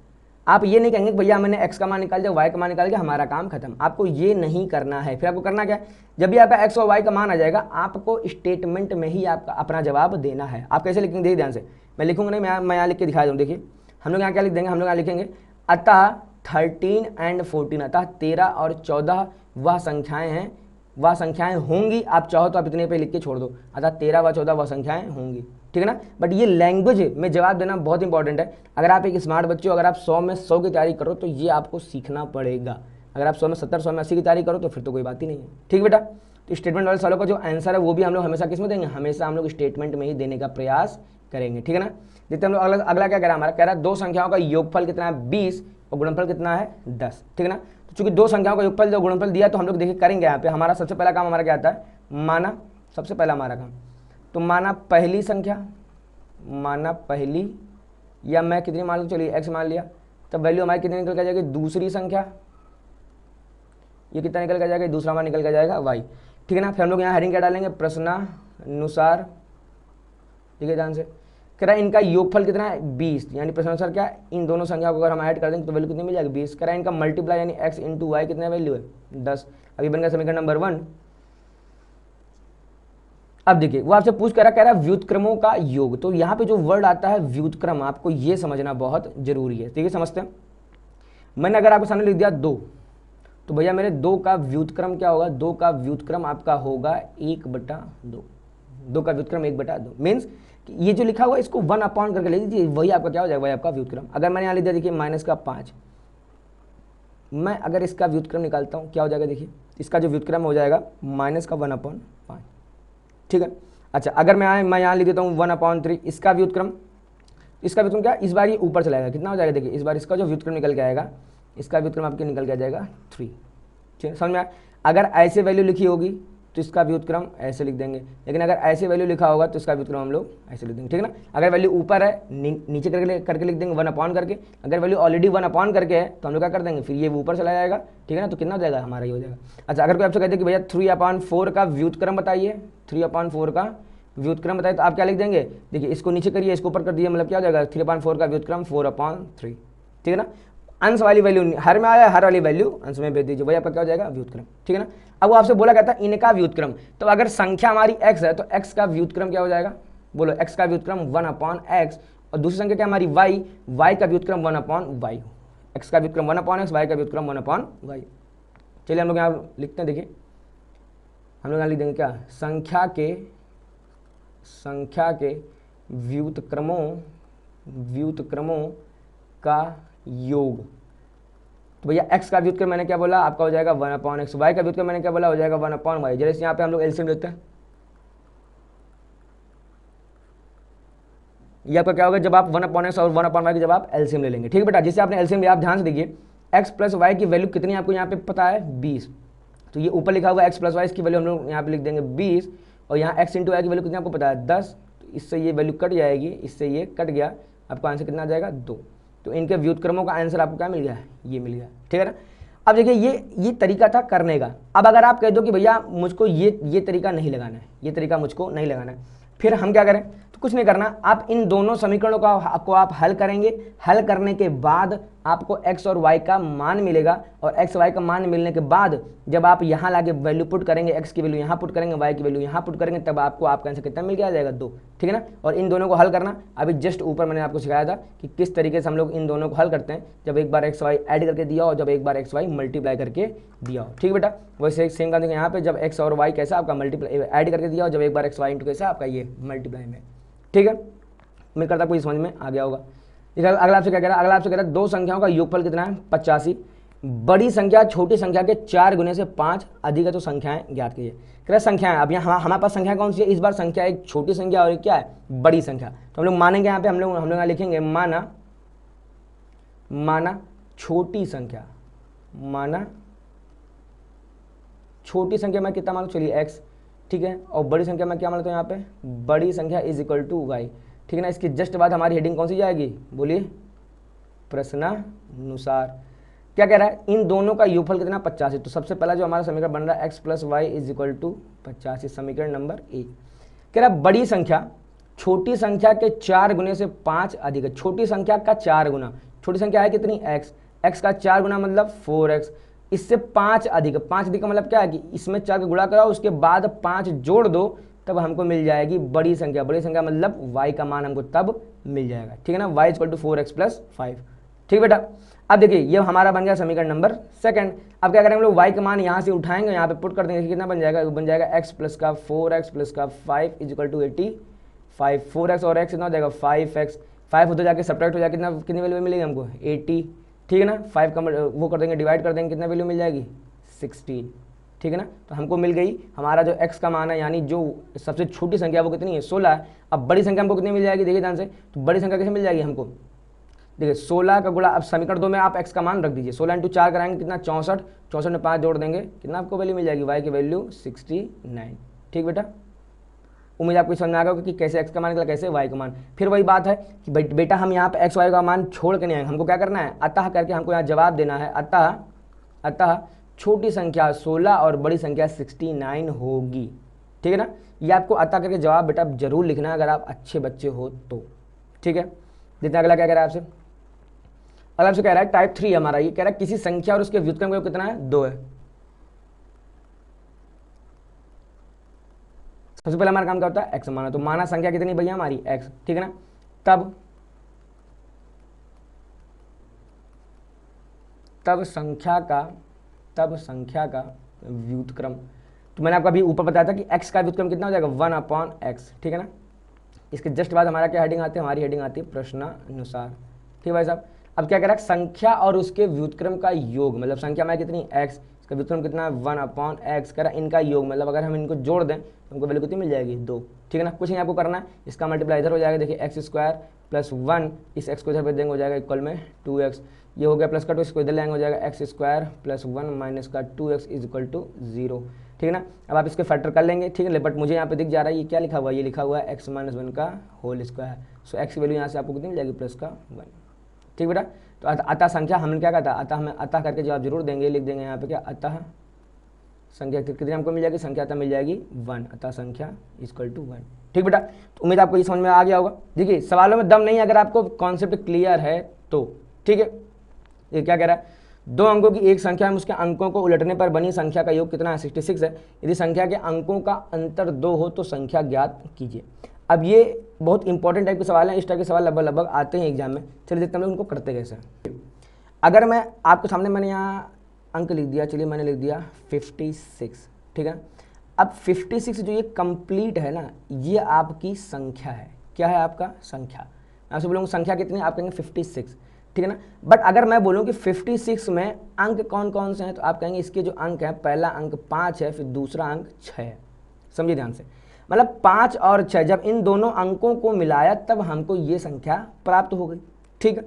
Speaker 1: आप ये नहीं कहेंगे कि भैया मैंने x का मान निकाल दिया, y का मान निकाल दिया, हमारा काम खत्म। आपको ये नहीं करना है। फिर आपको करना क्या है, जब भी आपका x और y का मान आ जाएगा आपको स्टेटमेंट में ही आपका अपना जवाब देना है। आप कैसे लिखेंगे, देखिए ध्यान से, मैं लिखूंगा नहीं, मैं यहाँ लिख के दिखा दूँ। देखिए हम लोग यहाँ क्या लिख देंगे, हम लोग यहाँ लिखेंगे अतः 13 एंड 14, अतः 13 और 14 वह संख्याएं हैं, वह संख्याएं होंगी। आप चाहो तो आप इतने पे लिख के छोड़ दो, अतः 13 व 14 वह संख्याएं होंगी, ठीक है ना। बट ये लैंग्वेज में जवाब देना बहुत इंपॉर्टेंट है। अगर आप एक स्मार्ट बच्चे हो, अगर आप 100 में 100 की तैयारी करो तो ये आपको सीखना पड़ेगा। अगर आप 100 में 70, 100 में 80 की तैयारी करो तो फिर तो कोई बात ही नहीं है, ठीक बेटा। तो स्टेटमेंट वाले सवालों का जो आंसर है वो भी हम लोग हमेशा किस में देंगे, हमेशा हम लोग स्टेटमेंट में ही देने का प्रयास करेंगे, ठीक है ना। देखते हम लोग अगला क्या कह रहा है हमारा, कह रहा है दो संख्याओं का योगफल कितना है 20 और गुणनफल कितना है 10, ठीक है ना। तो चूंकि दो संख्याओं का योगफल जो गुणनफल दिया तो हम लोग देखिए करेंगे यहाँ पे, हमारा सबसे पहला काम हमारा क्या आता है, माना, सबसे पहला हमारा काम, तो माना पहली संख्या, माना पहली, या मैं कितनी मान लूँ, चलिए x मान लिया, तब वैल्यू हमारी कितनी निकल के जाएगी, दूसरी संख्या, ये कितना निकल के जाएगा, दूसरा मान निकल के जाएगा y, ठीक है ना। फिर हम लोग यहाँ हेडिंग क्या डालेंगे, प्रश्नानुसार, ठीक है ध्यान से, कह रहा है इनका योगफल कितना है 20, यानी प्रश्नानुसार क्या, इन दोनों संख्याओं को अगर हम ऐड कर देंगे तो वैल्यू कितनी मिल जाएगी 20। कह रहा है इनका मल्टीप्लाई यानी x इंटू वाई कितना वैल्यू है 10। अभी बन गया समीकरण नंबर 1। अब देखिए वो आपसे कह रहा है व्युत्क्रमों का योग। तो यहाँ पे जो वर्ड आता है व्युत्क्रम, आपको ये समझना बहुत जरूरी है, ठीक है, समझते हैं। मैंने अगर आपके सामने लिख दिया 2, तो भैया मेरे 2 का व्युत्क्रम क्या होगा, 2 का व्युत्क्रम आपका होगा 1/2, 2 का व्युत्क्रम 1/2 मीन्स ये जो लिखा हुआ है इसको 1 अपॉन करके ले लीजिए, वही आपका क्या हो जाएगा, वही आपका व्युत्क्रम। अगर मैंने यहाँ लिख दिया देखिए -5, मैं अगर इसका व्युत्क्रम निकालता हूँ क्या हो जाएगा, देखिए इसका जो व्युत्क्रम हो जाएगा -1/5, ठीक है। अच्छा अगर मैं यहाँ लिख देता हूँ 1/3, इसका व्युत्क्रम क्या, इस बार ये ऊपर चला जाएगा, कितना हो जाएगा, देखिए इस बार इसका जो व्युत्क्रम निकल के आएगा, इसका व्युत्क्रम आपके निकल के आ जाएगा 3, ठीक है, समझ में आया। अगर ऐसे वैल्यू लिखी होगी तो इसका व्युत्क्रम ऐसे लिख देंगे, लेकिन अगर ऐसे वैल्यू लिखा होगा तो इसका व्युत्क्रम हम लोग ऐसे लिख देंगे, ठीक है ना। अगर वैल्यू ऊपर है नीचे करके लिख देंगे 1 अपॉन करके, अगर वैल्यू ऑलरेडी 1 अपॉन करके है तो हम लोग क्या कर देंगे, फिर ये ऊपर चला जाएगा, ठीक है ना। तो कितना हो जाएगा, हमारा ये हो जाएगा। अच्छा अगर कोई आपसे कहते हैं कि भैया 3/4 का व्युत्क्रम बताइए, 3/4 का व्युत्क्रम बताइए, तो आप क्या लिख देंगे, देखिए इसको नीचे करिए, इसको ऊपर कर दिए, मतलब क्या हो जाएगा 3/4 का व्युत्क्रम 4/3, ठीक है ना। अंश वाली वैल्यू हर में आया, हर वाली वैल्यू अंश में भेज दीजिए, वही आपका क्या हो जाएगा व्युत्क्रम, ठीक है ना। अब वो आपसे बोला कहता है इनका व्युत्क्रम, तो अगर संख्या हमारी x है तो x का व्युत्क्रम क्या हो जाएगा, बोलो x का व्युत्क्रम 1/x, और दूसरी संख्या क्या हमारी y का व्युत्क्रम 1/y, x का व्युत्क्रम 1/x, y का व्युत्क्रम 1/y। चलिए हम लोग यहाँ लिखते हैं, देखिए हम लोग यहाँ लिख देंगे क्या, संख्या के व्युत्क्रमों का योग। तो भैया x का व्युत्क्रम मैंने क्या बोला, आपका हो जाएगा 1/x, y का व्युत्क्रम मैंने क्या बोला, हो जाएगा 1/y। जैसे यहाँ पे हम लोग एलसीएम लेते हैं, ये आपका क्या होगा, जब आप 1/x और 1/y की जब आप एलसीएम ले लेंगे, ठीक है बेटा। जिससे आपने एलसीएम लिया, आप ध्यान से देखिए x प्लस वाई की वैल्यू कितनी आपको यहाँ पे पता है 20, तो ये ऊपर लिखा हुआ एक्स प्लस वाई, इसकी वैल्यू हम लोग यहाँ पे लिख देंगे 20, और यहाँ एक्स इंटू वाई की वैल्यू कितनी आपको पता है 10, तो इससे ये वैल्यू कट जाएगी, इससे ये कट गया, आपका आंसर कितना आ जाएगा 2। तो इनके व्युत्क्रमों का आंसर आपको क्या मिल गया, ये मिल गया, ठीक है ना। अब देखिए ये तरीका था करने का। अब अगर आप कह दो कि भैया मुझको ये तरीका नहीं लगाना है, ये तरीका मुझको नहीं लगाना है, फिर हम क्या करें, तो कुछ नहीं करना, आप इन दोनों समीकरणों का आपको आप हल करेंगे। हल करने के बाद आपको x और y का मान मिलेगा, और x y का मान मिलने के बाद जब आप यहाँ लाके वैल्यू पुट करेंगे, x की वैल्यू यहाँ पुट करेंगे, y की वैल्यू यहाँ पुट करेंगे, तब आपको आपका आंसर कितना मिल के आ जाएगा 2, ठीक है ना। और इन दोनों को हल करना अभी जस्ट ऊपर मैंने आपको सिखाया था कि किस तरीके से हम लोग इन दोनों को हल करते हैं, जब एक बार x y ऐड करके दिया हो, जब एक बार x y मल्टीप्लाई करके दिया हो, ठीक है बेटा। वैसे सेम काम यहाँ पे जब x और y कैसा आपका मल्टीप्लाई ऐड करके दिया हो, जब एक बार x y इंटू कैसा आपका ये मल्टीप्लाई में, ठीक है। मैं करता कोई समझ में आ गया होगा। अगला आपसे क्या कह रहा है, अगला आपसे कह रहा है दो संख्याओं का योगफल कितना है 85, बड़ी संख्या छोटी संख्या के 4 गुने से 5 अधिक है, तो संख्याएं ज्ञात कीजिए। कह रहा है संख्याएं, अब यहाँ हमारे पास संख्या कौन सी है, इस बार संख्या एक छोटी संख्या और एक क्या है बड़ी संख्या। तो हम लोग मानेंगे यहाँ पे, हम लोग यहाँ लिखेंगे माना छोटी संख्या, माना छोटी संख्या में कितना मानो, चलिए x, ठीक है। और बड़ी संख्या में क्या मानते हैं यहाँ पे, बड़ी संख्या इज इक्वल टू y, ठीक है ना। इसके जस्ट बाद हमारी हेडिंग कौन सी जाएगी, बोलिए प्रश्नानुसार। क्या कह रहा है, इन दोनों का योगफल कितना 85। तो सबसे पहला जो हमारा समीकरण बन रहा है x plus y is equal to 85, समीकरण नंबर 1। कह रहा है बड़ी संख्या छोटी संख्या के 4 गुने से 5 अधिक है, छोटी संख्या का 4 गुना, छोटी संख्या है कितनी x का 4 गुना मतलब 4x, इससे 5 अधिक, 5 अधिक का मतलब क्या है कि इसमें 4 का गुणा कराओ, उसके बाद 5 जोड़ दो, तब हमको मिल जाएगी बड़ी संख्या। बड़ी संख्या मतलब y का मान हमको तब मिल जाएगा, ठीक है ना, y equal to 4x plus 5, ठीक बेटा। अब देखिए ये हमारा बन गया समीकरण नंबर 2। अब क्या करेंगे हम लोग y का मान यहाँ से उठाएंगे, यहाँ पे पुट कर देंगे, कितना बन जाएगा, बन जाएगा x प्लस का 4x प्लस का 5 इज इक्वल टू 85, 4x और x कितना हो जाएगा 5x, 5 उधर जाके सब्ट्रैक्ट हो जाएगा, कितना कितनी वैल्यू मिलेगी हमको 80, ठीक है ना। 5 का वो कर देंगे, डिवाइड कर देंगे, कितना वैल्यू मिल जाएगी 16, ठीक है ना। तो हमको मिल गई हमारा जो x का मान है, यानी जो सबसे छोटी संख्या वो कितनी है 16 है। अब बड़ी संख्या हमको कितनी मिल जाएगी, देखिए ध्यान से, तो बड़ी संख्या कैसे मिल जाएगी हमको, देखिए 16 का गुणा, अब समीकरण 2 में आप x का मान रख दीजिए, 16 इंटू 4 कराएंगे कितना 64, 64 में 5 जोड़ देंगे, कितना आपको वैल्यू मिल जाएगी y की वैल्यू 69, ठीक बेटा। उम्मीद आपको समझ में आ गया कि कैसे x का मान निकला, कैसे y का मान। फिर वही बात है कि बेटा हम यहाँ पे x y का मान छोड़ के नहीं आएंगे, हमको क्या करना है अतः करके हमको यहाँ जवाब देना है, अतः छोटी संख्या 16 और बड़ी संख्या 69 होगी, ठीक है ना। ये आपको अतः करके जवाब बेटा जरूर लिखना है अगर आप अच्छे बच्चे हो तो, ठीक है। जितना अगला क्या कह रहा है आपसे, अगला आपसे कह रहा है टाइप 3 हमारा, ये कह रहा है किसी संख्या और उसके व्युत्क्रम का योग कितना है 2 है। सबसे पहले हमारा काम क्या होता है x माना, तो माना संख्या कितनी भैया हमारी x, ठीक है ना। तब संख्या का व्युत्क्रम, तो मैंने आपको अभी ऊपर बताया था कि x का व्युत्क्रम कितना हो जाएगा 1/x, ठीक है ना। इसके जस्ट बाद हमारा क्या हेडिंग आती है, हमारी हेडिंग आती है प्रश्नानुसार, ठीक है भाई साहब। अब क्या कह रहा है संख्या और उसके व्युत्क्रम का योग, मतलब संख्या में कितनी x, इसका व्युत्क्रम कितना है 1/x, कह रहा है इनका योग, मतलब अगर हम इनको जोड़ दें तो हमको वैल्यू कितनी मिल जाएगी 2, ठीक है ना। कुछ नहीं आपको करना है, इसका मल्टीप्लाई इधर हो जाएगा, देखिए x² प्लस 1, इस x को इधर पे देंगे हो जाएगा इक्वल में 2x, ये हो गया प्लस का 2, इसको इधर ले आएंगे हो जाएगा x² प्लस 1 माइनस का 2x इज इक्वल टू 0, ठीक है ना। अब आप इसके फैक्टर कर लेंगे, ठीक है, बट मुझे यहाँ पे दिख जा रहा है ये क्या लिखा हुआ है, ये लिखा हुआ है x - 1 का होल स्क्वायर, सो x की वैल्यू यहाँ से आपको कितनी मिल जाएगी प्लस का 1, ठीक बेटा। तो अतः संख्या हमने क्या कहा था, अतः हमें अतः करके जवाब जरूर देंगे, लिख देंगे यहाँ पे क्या अतः संख्या कितनी हमको मिल जाएगी, संख्या अतः मिल जाएगी 1, अतः संख्या इक्वल टू 1, ठीक बेटा। तो उम्मीद आपको ये समझ में आ गया होगा। देखिए सवालों में दम नहीं, अगर आपको कॉन्सेप्ट क्लियर है तो, ठीक है। ये क्या कह रहा है, 2 अंकों की एक संख्या में उसके अंकों को उलटने पर बनी संख्या का योग कितना है 66 है, यदि संख्या के अंकों का अंतर 2 हो तो संख्या ज्ञात कीजिए। अब ये बहुत इंपॉर्टेंट टाइप के सवाल हैं, इस टाइप के सवाल लगभग आते हैं एग्जाम में, चलिए देखते हैं उनको करते कैसे। अगर मैं आपके सामने, मैंने यहाँ अंक लिख दिया, चलिए मैंने लिख दिया 56, ठीक है। अब 56 जो ये कंप्लीट है ना, ये आपकी संख्या है, क्या है आपका संख्या। मैं आपसे बोलूँगा संख्या कितनी, आप कहेंगे 56, ठीक है ना। बट अगर मैं बोलूँ कि 56 में अंक कौन कौन से हैं, तो आप कहेंगे इसके जो अंक हैं, पहला अंक 5 है, फिर दूसरा अंक 6 है, समझिए ध्यान से। मतलब 5 और 6 जब इन दोनों अंकों को मिलाया तब हमको ये संख्या प्राप्त हो गई, ठीक है।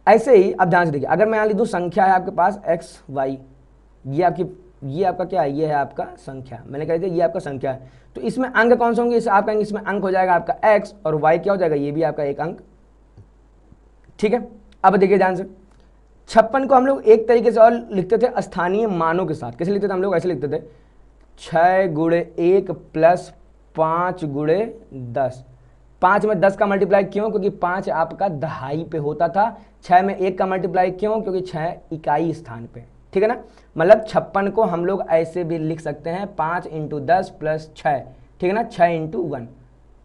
Speaker 1: ऐसे ही अब ध्यान से देखिए, अगर मैं यहाँ लिख दूँ संख्या है आपके पास x y, ये आपकी ये आपका क्या है, ये है आपका संख्या, मैंने कह दिया ये आपका संख्या है। तो इसमें अंक कौन से होंगे, इस आप कहेंगे इसमें अंक हो जाएगा आपका x और y क्या हो जाएगा, ये भी आपका एक अंक। ठीक है, अब देखिए ध्यान से, 56 को हम लोग एक तरीके से और लिखते थे स्थानीय मानों के साथ। कैसे लिखते थे हम लोग, ऐसे लिखते थे 6 गुणे 1 प्लस 5 गुणे 10। 5 में 10 का मल्टीप्लाई क्यों, क्योंकि 5 आपका दहाई पे होता था। 6 में 1 का मल्टीप्लाई क्यों, क्योंकि 6 इकाई स्थान पे। ठीक है ना, मतलब 56 को हम लोग ऐसे भी लिख सकते हैं 5 × 10 + 6। ठीक है ना, 6 × 1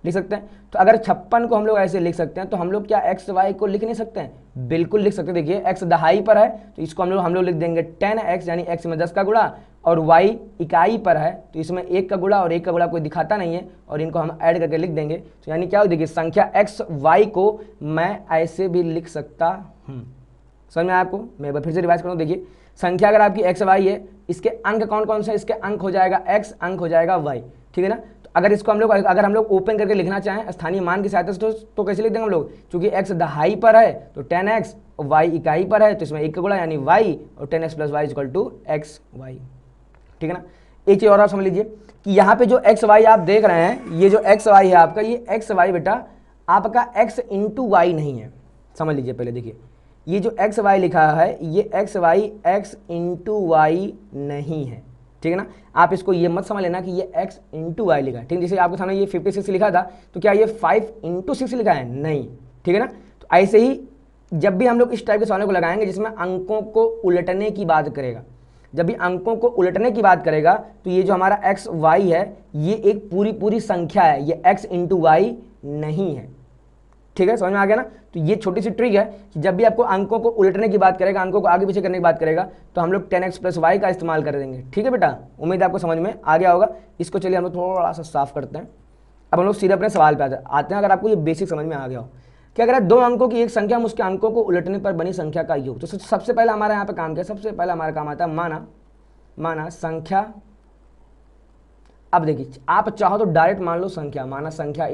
Speaker 1: लिख सकते हैं। तो अगर 56 को हम लोग ऐसे लिख सकते हैं तो हम लोग क्या एक्स वाई को लिख नहीं सकते हैं, बिल्कुल लिख सकते हैं। देखिए एक्स दहाई पर है तो इसको हम लोग लिख देंगे 10x, यानी x में 10 का गुणा, और y इकाई पर है तो इसमें 1 का गुणा, और 1 का गुणा कोई दिखाता नहीं है, और इनको हम ऐड करके लिख देंगे। तो यानी क्या हो, देखिए संख्या x y को मैं ऐसे भी लिख सकता हूँ। समझ में आया आपको, मैं एक बार फिर से रिवाइज करूँ। देखिए संख्या अगर आपकी x y है, इसके अंक कौन कौन से हैं, इसके अंक हो जाएगा x, अंक हो जाएगा y। ठीक है ना, अगर इसको अगर हम लोग ओपन करके लिखना चाहें स्थानीय मान की सहायता से तो कैसे लिख देंगे हम लोग, क्योंकि x दहाई पर है तो 10x, और y इकाई पर है तो इसमें 1 का गुणा यानी y, और 10x + y = xy। ठीक है ना, एक चीज़ और आप समझ लीजिए कि यहाँ पे जो xy आप देख रहे हैं, ये जो xy है आपका, ये xy बेटा आपका x × y नहीं है। समझ लीजिए पहले, देखिए ये जो xy लिखा है ये xy x × y नहीं है। ठीक है ना, आप इसको ये मत समझ लेना कि ये x × y लिखा है। ठीक है, जैसे आपके सामने ये 56 लिखा था तो क्या ये 5 × 6 लिखा है, नहीं। ठीक है ना, तो ऐसे ही जब भी हम लोग इस टाइप के सवालों को लगाएंगे जिसमें अंकों को उलटने की बात करेगा, जब भी अंकों को उलटने की बात करेगा तो ये जो हमारा x y है ये एक पूरी संख्या है, ये x × y नहीं है। ठीक है, समझ में आ गया ना। तो ये छोटी सी ट्रिक है कि जब भी आपको अंकों को उलटने की बात करेगा, अंकों को आगे पीछे करने की बात करेगा तो हम लोग 10x + y का इस्तेमाल कर देंगे। ठीक है बेटा, उम्मीद है आपको समझ में आ गया होगा। इसको चलिए हम लोग थोड़ा सा साफ करते हैं। अब हम लोग सीधे अपने सवाल पे आते हैं। अगर आपको ये बेसिक समझ में आ गया हो कि अगर 2 अंकों की एक संख्या में उसके अंकों को उलटने पर बनी संख्या का योग, तो सबसे पहले हमारे यहाँ पे काम किया, सबसे पहले हमारा काम आता है माना संख्या। अब देखिए आप चाहो तो डायरेक्ट मान लो संख्या, माना संख्या =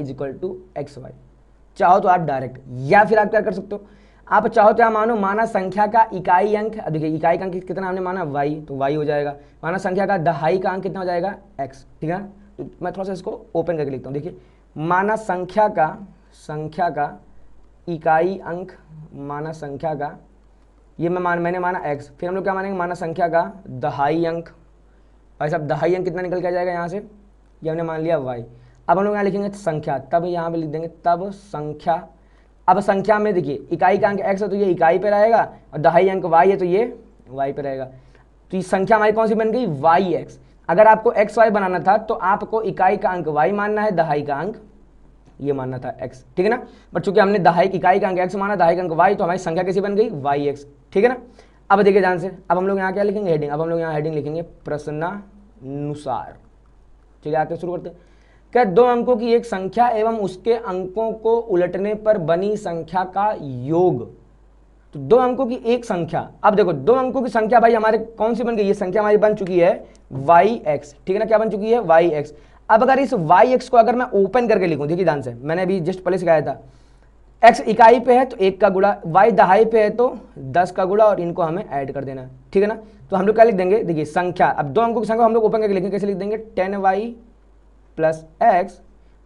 Speaker 1: xy, चाहो तो आप डायरेक्ट, या फिर आप क्या कर सकते हो, आप चाहो तो क्या मानो, माना संख्या का इकाई अंक। अब देखिए इकाई का अंक कितना हमने माना y, तो y हो जाएगा। माना संख्या का दहाई का अंक कितना हो जाएगा x। ठीक है, तो मैं थोड़ा सा इसको ओपन करके लिखता हूँ। देखिए माना संख्या का इकाई अंक, माना संख्या का, ये मैंने माना x, फिर हम लोग क्या मानेंगे, माना संख्या का दहाई अंक। भाई साहब दहाई अंक कितना निकल के आ जाएगा यहाँ से, ये हमने मान लिया y। अब हम लोग यहाँ लिखेंगे संख्या, तब यहाँ पे लिख देंगे तब संख्या। अब संख्या में देखिए इकाई का अंक x है तो ये इकाई पे रहेगा, और दहाई अंक y है तो ये y पे रहेगा। तो ये संख्या हमारी कौन सी बन गई, yx। अगर आपको xy बनाना था तो आपको इकाई का अंक y मानना है, दहाई का अंक ये मानना था x। ठीक है ना, बट चूंकि हमने इकाई का अंक x माना, दहाई का अंक y, तो हमारी संख्या कैसी बन गई, yx। ठीक है ना, अब देखिए ध्यान से, अब हम लोग यहाँ क्या लिखेंगे, हेडिंग। अब हम लोग यहाँ हेडिंग लिखेंगे प्रश्नानुसार। ठीक है, आते शुरू करते हैं। क्या 2 अंकों की एक संख्या एवं उसके अंकों को उलटने पर बनी संख्या का योग। तो 2 अंकों की एक संख्या, अब देखो 2 अंकों की संख्या भाई हमारे कौन सी बन गई, ये संख्या हमारी बन चुकी है yx। ठीक है ना, क्या बन चुकी है, yx। अब अगर इस yx को अगर मैं ओपन करके लिखूं, देखिए ध्यान से, मैंने अभी जस्ट पहले सिखाया था, x इकाई पे है तो 1 का गुणा, y दहाई पे है तो 10 का गुणा, और इनको हमें ऐड कर देना। ठीक है ना, तो हम लोग क्या लिख देंगे, देखिए संख्या, अब 2 अंकों की संख्या हम लोग ओपन करके लिखेंगे, कैसे लिख देंगे, 10y + x।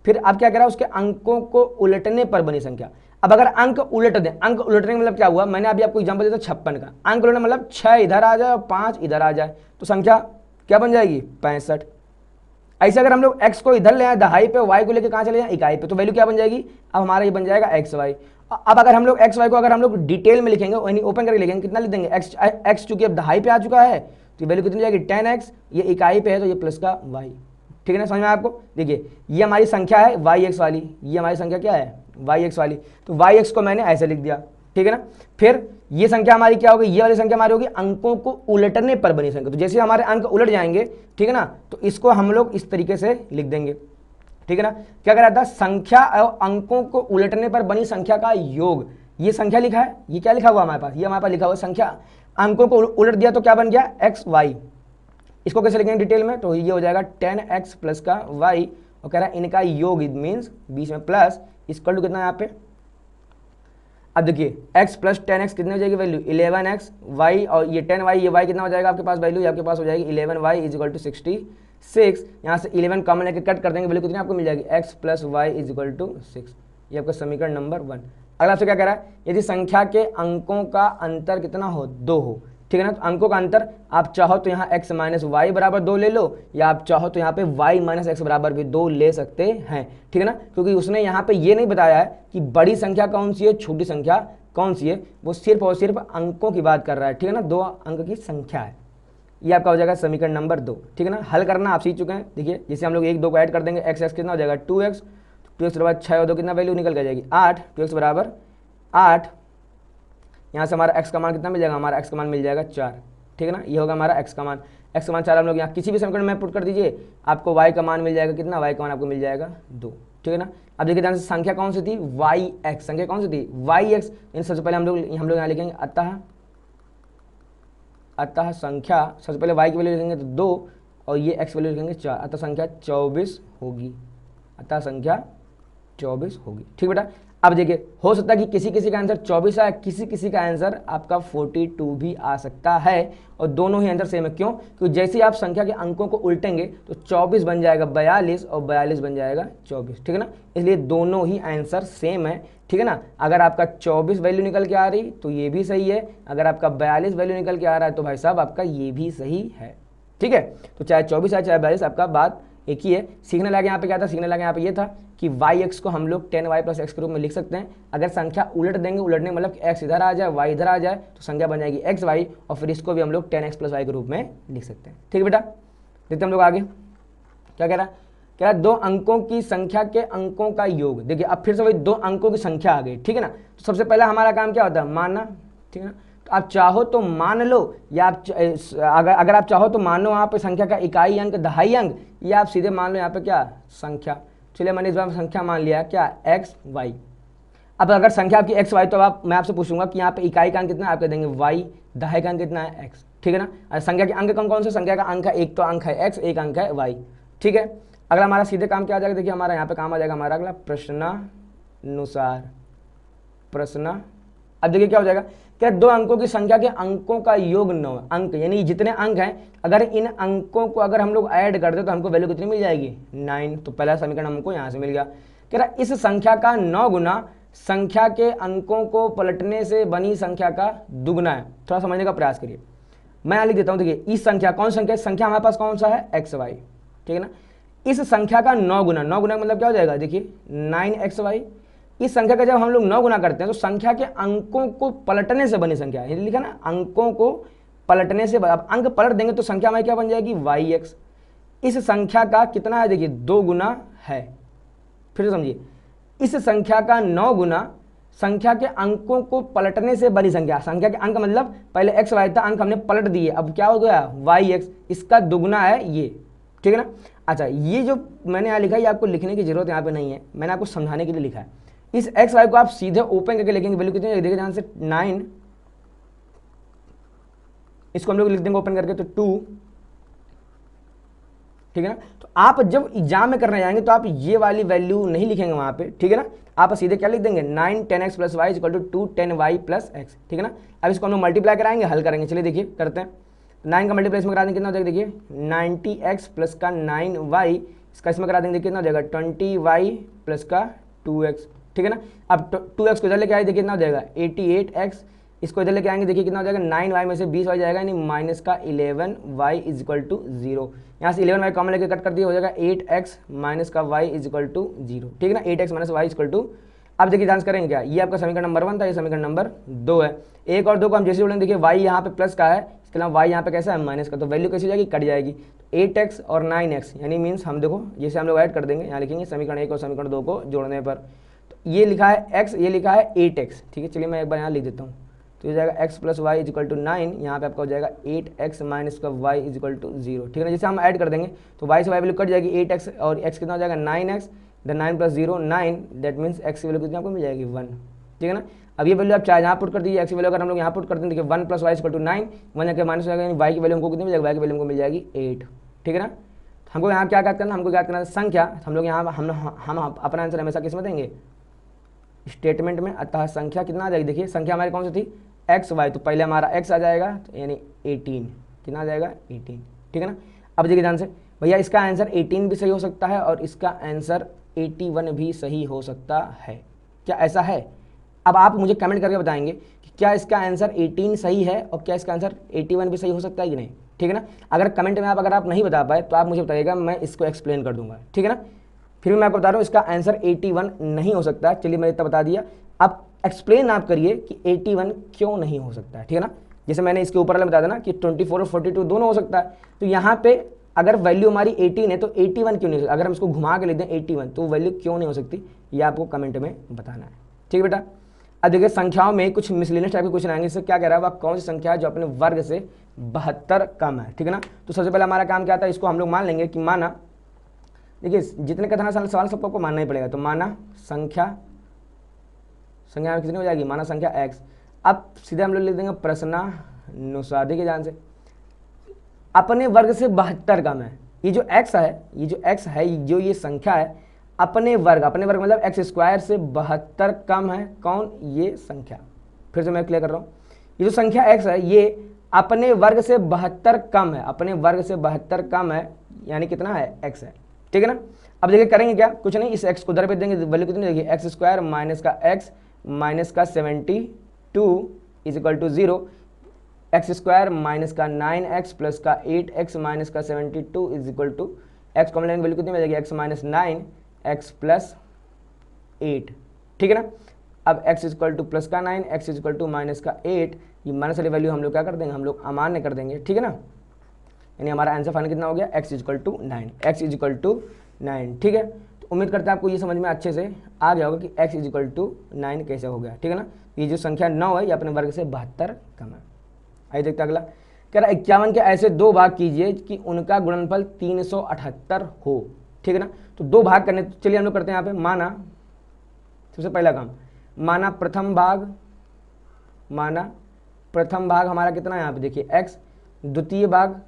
Speaker 1: फिर आप क्या कह रहा है, उसके अंकों को उलटने पर बनी संख्या। अब अगर अंक उलट दें, अंक उलटने का मतलब क्या हुआ, मैंने अभी आपको एग्जांपल दिया था 56 का, अंक उलटने मतलब 6 इधर आ जाए और 5 इधर आ जाए, तो संख्या क्या बन जाएगी, 65। ऐसे अगर हम लोग x को इधर ले आए दहाई पे, y को लेकर कहाँ चले जाए, इकाई पे, तो वैल्यू क्या बन जाएगी, अब हमारा ये बन जाएगा xy। अब अगर हम लोग xy को अगर हम लोग डिटेल में लिखेंगे, यानी ओपन करके लिखेंगे, कितना लिख देंगे, x चूंकि अब दहाई पे आ चुका है तो वैल्यू कितनी जाएगी, 10x, ये इकाई पे है तो ये प्लस का y। ठीक है ना, समझ में आपको। देखिए ये हमारी संख्या है yx वाली, ये हमारी संख्या क्या है, yx वाली, तो yx को मैंने ऐसे लिख दिया। ठीक है ना, फिर ये संख्या हमारी क्या होगी, ये वाली संख्या हमारी होगी अंकों को उलटने पर बनी संख्या। तो जैसे हमारे अंक उलट जाएंगे, ठीक है ना, तो इसको हम लोग इस तरीके से लिख देंगे। ठीक है ना, क्या कह रहा था, संख्या और अंकों को उलटने पर बनी संख्या का योग। ये संख्या लिखा है, ये क्या लिखा हुआ हमारे पास, ये हमारे पास लिखा हुआ संख्या, अंकों को उलट दिया तो क्या बन गया, xy। इसको कैसे लिखेंगे डिटेल में, तो ये हो जाएगा 10x प्लस का y, और कह रहा है इनका योग, इट मीन्स बीच में प्लस, इक्वल टू कितना यहाँ पे, अब देखिए x प्लस 10x कितने हो जाएगी वैल्यू 11x y, और ये 10y, ये y कितना हो जाएगा आपके पास वैल्यू, ये आपके पास हो जाएगी 11y इज इक्वल टू 66। यहाँ से 11 कॉमन लेके कट कर देंगे, वैल्यू कितनी आपको मिल जाएगी x plus y is equal to 6। ये आपका समीकरण नंबर 1। अगला आपसे क्या कह रहा है, यदि संख्या के अंकों का अंतर कितना हो, 2 हो, ठीक है ना। तो अंकों का अंतर आप चाहो तो यहाँ x माइनस वाई बराबर 2 ले लो, या आप चाहो तो यहाँ पे y माइनस एक्स बराबर भी 2 ले सकते हैं, ठीक है ना। क्योंकि उसने यहाँ पे ये नहीं बताया है कि बड़ी संख्या कौन सी है, छोटी संख्या कौन सी है, वो सिर्फ और सिर्फ अंकों की बात कर रहा है, ठीक है ना। 2 अंक की संख्या है। ये आपका हो जाएगा समीकरण नंबर 2, ठीक है ना। हल करना आप सीख चुके हैं। देखिए जैसे हम लोग 1 2 को ऐड कर देंगे, x कितना हो जाएगा 2x, 2x बराबर 6 और 2 कितना वैल्यू निकल के जाएगी 8, 2x बराबर 8। यहाँ से हमारा x का मान कितना मिल जाएगा, हमारा x का मान मिल जाएगा 4, ठीक है ना। ये होगा हमारा x का मान, 4 हम लोग यहाँ किसी भी समीकरण में पुट कर दीजिए, आपको y का मान मिल जाएगा कितना, y का मान आपको मिल जाएगा 2, ठीक है ना। अब देखिए ध्यान से संख्या कौन सी थी, yx, संख्या कौन सी थी yx। इन सबसे पहले हम लोग यहाँ लिखेंगे अतः संख्या, सबसे पहले y की वैल्यू लिखेंगे तो 2 और ये x वैल्यू लिखेंगे 4, अतः संख्या 24 होगी, अतः संख्या 24 होगी, ठीक बेटा। अब देखिए हो सकता है कि किसी किसी का आंसर 24 आए, किसी किसी का आंसर आपका 42 भी आ सकता है, और दोनों ही आंसर सेम है। क्यों? क्योंकि जैसे ही आप संख्या के अंकों को उल्टेंगे तो 24 बन जाएगा 42 और 42 बन जाएगा 24, ठीक है ना। इसलिए दोनों ही आंसर सेम है, ठीक है ना। अगर आपका 24 वैल्यू निकल के आ रही तो ये भी सही है, अगर आपका 42 वैल्यू निकल के आ रहा है तो भाई साहब आपका ये भी सही है, ठीक है। तो चाहे 24 आए चाहे 42, आपका बात एक ही है। सीखने लगे यहाँ पे क्या था, सीखने लगे यहाँ पे ये था कि yx को हम लोग 10y प्लस एक्स के रूप में लिख सकते हैं। अगर संख्या उलट देंगे, उलटने मतलब कि x इधर आ जाए y इधर आ जाए, तो संख्या बन जाएगी xy, और फिर इसको भी हम लोग 10x प्लस वाई के रूप में लिख सकते हैं, ठीक है बेटा। देखते हैं हम लोग आगे क्या कह रहा है, कह रहा है 2 अंकों की संख्या के अंकों का योग। देखिए अब फिर से वही 2 अंकों की संख्या आ गई, ठीक है ना। तो सबसे पहला हमारा काम क्या होता है, मानना, ठीक है ना। तो आप चाहो तो मान लो, या आप अगर आप चाहो तो मानो वहाँ पे संख्या का इकाई अंक, दहाई अंक, या आप सीधे मान लो यहाँ पे क्या संख्या। चलिए मैंने इस बार संख्या मान लिया क्या, एक्स वाई। अब अगर संख्या आपकी एक्स वाई, तो मैं आपसे पूछूंगा कि यहाँ पे इकाई का अंक कितना है, आप कह देंगे वाई, दहाई का अंक कितना है एक्स, ठीक है ना। और संख्या के अंक कौन से, संख्या का अंक है, एक तो अंक है एक्स, एक अंक है वाई, ठीक है। अगला हमारा सीधे काम क्या आ जाएगा, देखिए हमारा यहाँ पे काम आ जाएगा हमारा अगला प्रश्नानुसार प्रश्न। अब देखिए क्या हो जाएगा, क्या 2 अंकों की संख्या के अंकों का योग 9 अंक, यानी जितने अंक हैं अगर इन अंकों को अगर हम लोग ऐड कर दे तो हमको वैल्यू कितनी मिल जाएगी 9। तो पहला समीकरण हमको यहाँ से मिल गया। कह रहा इस संख्या का 9 गुना संख्या के अंकों को पलटने से बनी संख्या का दुगना है। थोड़ा समझने का प्रयास करिए, मैं यहाँ लिख देता हूँ। देखिए इस संख्या, कौन संख्या, संख्या हमारे पास कौन सा है, एक्स वाई, ठीक है ना। इस संख्या का 9 गुना, 9 गुना मतलब क्या हो जाएगा, देखिए 9xy। इस संख्या का जब हम लोग 9 गुना करते हैं तो संख्या के अंकों को पलटने से बनी संख्या, ये लिखा ना, अंकों को पलटने से, अब अंक पलट देंगे तो संख्या हमारी क्या बन जाएगी, yx। इस संख्या का कितना है, देखिए 2 गुना है। फिर समझिए, इस संख्या का 9 गुना संख्या के अंकों को पलटने से बनी संख्या। संख्या के अंक मतलब पहले एक्स वाई था, अंक हमने पलट दिए, अब क्या हो गया yx, इसका दुगुना है ये, ठीक है ना। अच्छा ये जो मैंने यहाँ लिखा है, ये आपको लिखने की जरूरत यहाँ पे नहीं है, मैंने आपको समझाने के लिए लिखा है। इस एक्स वाई को आप सीधे ओपन करके लिखेंगे, वैल्यू कितनी देखिए ध्यान से 9, इसको हम लोग लिख देंगे ओपन करके तो 2, ठीक है ना। तो आप जब एग्जाम में करने जाएंगे तो आप ये वाली वैल्यू नहीं लिखेंगे वहां पे, ठीक है ना। आप सीधे क्या लिख देंगे 9 10x plus y equal to 2 10y plus x, ठीक है ना। अब इसको हम लोग मल्टीप्लाई कराएंगे, हल करेंगे। चलिए देखिए करते हैं, 9 का मल्टीप्लाई इसमें करा देंगे कितना हो जाएगा, देखिए 90x प्लस का 9y, इसका इसमें करा देंगे कितना हो जाएगा 20y प्लस का 2x, ठीक है ना। अब 2x को इधर लेके आए, देखिए कितना हो जाएगा 88x, इसको इधर लेके आएंगे, देखिए कितना हो जाएगा 9y में से 20y जाएगा, यानी माइनस का 11y इज इक्वल टू 0। यहाँ से 11y कॉमन लेके कट कर दिया, हो जाएगा 8x माइनस का y इज इक्वल टू 0, ठीक है ना। 8x minus y is equal to, अब देखिए ध्यान करेंगे क्या, ये आपका समीकरण नंबर 1 था, ये समीकरण नंबर 2 है। 1 और 2 को हम जैसे जोड़ेंगे, देखिए y यहाँ पे प्लस का है, इसके अलावा y यहाँ पे कैसा है माइनस का, तो वैल्यू कैसी हो जाएगी, कट जाएगी। 8x और 9x यानी मीन्स हम देखो जैसे हम लोग ऐड कर देंगे, यहाँ लिखेंगे समीकरण 1 और समीकरण 2 को जोड़ने पर, तो ये लिखा है x, ये लिखा है 8x, ठीक है। चलिए मैं एक बार यहाँ लिख देता हूँ, तो ये जाएगा x plus y is equal to 9, यहाँ पे आपका हो जाएगा 8x माइनस का y इज इक्वल टू 0, ठीक है ना। जैसे हम ऐड कर देंगे तो y से y वैल्यू कट जाएगी, 8x और x कितना हो जाएगा 9x, then 9 plus 0 9, that means x की वैल्यू कितनी आपको मिल जाएगी 1, ठीक है ना। अब ये वैल्यू आप चाहे यहाँ पुट कर दीजिए, x की वैल्यू अगर हम लोग यहाँ पुट कर देंगे, देखिए 1 plus y is equal to 9, 1 जाकर माइनस हो जाएगा, यानी y की वैल्यू हमको कितनी मिल जाएगी, y की वैल्यू हमको मिल जाएगी 8, ठीक है ना। हमको यहाँ क्या याद करना, हमको याद करना संख्या, हम लोग यहाँ हम अपना आंसर हमेशा किस में देंगे, स्टेटमेंट में, अतः संख्या कितना आ जाएगी, देखिए संख्या हमारी कौन सी थी, एक्स वाई, तो पहले हमारा एक्स आ जाएगा, तो यानी 18, कितना आ जाएगा 18, ठीक है ना। अब देखिए ध्यान से भैया, इसका आंसर 18 भी सही हो सकता है और इसका आंसर 81 भी सही हो सकता है, क्या ऐसा है? अब आप मुझे कमेंट करके बताएंगे कि क्या इसका आंसर 18 सही है और क्या इसका आंसर 81 भी सही हो सकता है कि नहीं, ठीक है ना। अगर कमेंट में अगर आप नहीं बता पाए तो आप मुझे बताइएगा, मैं इसको एक्सप्लेन कर दूंगा, ठीक है ना। फिर भी मैं आपको बता रहा हूँ इसका आंसर 81 नहीं हो सकता है। चलिए मैंने इतना बता दिया, अब एक्सप्लेन आप करिए कि 81 क्यों नहीं हो सकता है, ठीक है ना। जैसे मैंने इसके ऊपर वाले बता देना कि 24 और 42 दोनों हो सकता है, तो यहाँ पे अगर वैल्यू हमारी 18 है तो 81 क्यों नहीं हो सकता, अगर हम इसको घुमा के ले दें 81 तो वैल्यू क्यों नहीं हो सकती, ये आपको कमेंट में बताना है, ठीक है बेटा। अब देखिए संख्याओं में कुछ मिसलेनियस टाइप के क्वेश्चन आएंगे, इससे क्या कह रहा है, वह कौन सी संख्या है जो अपने वर्ग से 72 कम है, ठीक है ना। तो सबसे पहले हमारा काम क्या था, इसको हम लोग मान लेंगे कि माना, देखिए जितने कथन सवाल सबको आपको मानना ही पड़ेगा, तो माना संख्या कितनी हो जाएगी, माना संख्या x। अब सीधे हम लोग लिख देंगे प्रश्नानुसार, देखिए ध्यान से, अपने वर्ग से 72 कम है, ये जो x है, जो ये संख्या है अपने वर्ग मतलब एक्स स्क्वायर से 72 कम है, कौन, ये संख्या। फिर से मैं क्लियर कर रहा हूँ, ये जो संख्या x है ये अपने वर्ग से 72 कम है, अपने वर्ग से 72 कम है, यानी कितना है, x है, ठीक है ना। अब देखिए करेंगे क्या, कुछ नहीं, इस x को उधर भेज देंगे, वैल्यू कितनी देखिए, एक्स स्क्वायर माइनस का x माइनस का 72 is equal to 0, x square minus का 9x प्लस का 8x माइनस का 72 is equal to, x common लेंगे वैल्यू कितनी मिल जाएगी, x माइनस 9x प्लस 8, ठीक है ना। अब x इक्वल टू प्लस का 9, x इक्वल टू माइनस का 8, ये माइनस वाली वैल्यू हम लोग क्या कर देंगे, हम लोग अमान्य कर देंगे, ठीक है ना। यानी हमारा आंसर फाइनल कितना हो गया, x equal to 9, x equal to 9, ठीक है। तो उम्मीद करते हैं आपको ये समझ में अच्छे से आ गया होगा कि x इक्वल टू 9 कैसे हो गया, ठीक है ना। ये जो संख्या 9 है ये अपने वर्ग से 72 कम है। आइए देखते हैं अगला, कह रहा है 51 के ऐसे दो भाग कीजिए कि उनका गुणनफल 378 हो, ठीक है ना। तो दो भाग करने, चलिए हम लोग करते हैं यहाँ पे, माना सबसे पहला काम, माना प्रथम भाग हमारा कितना है यहाँ पे देखिए x, द्वितीय भाग,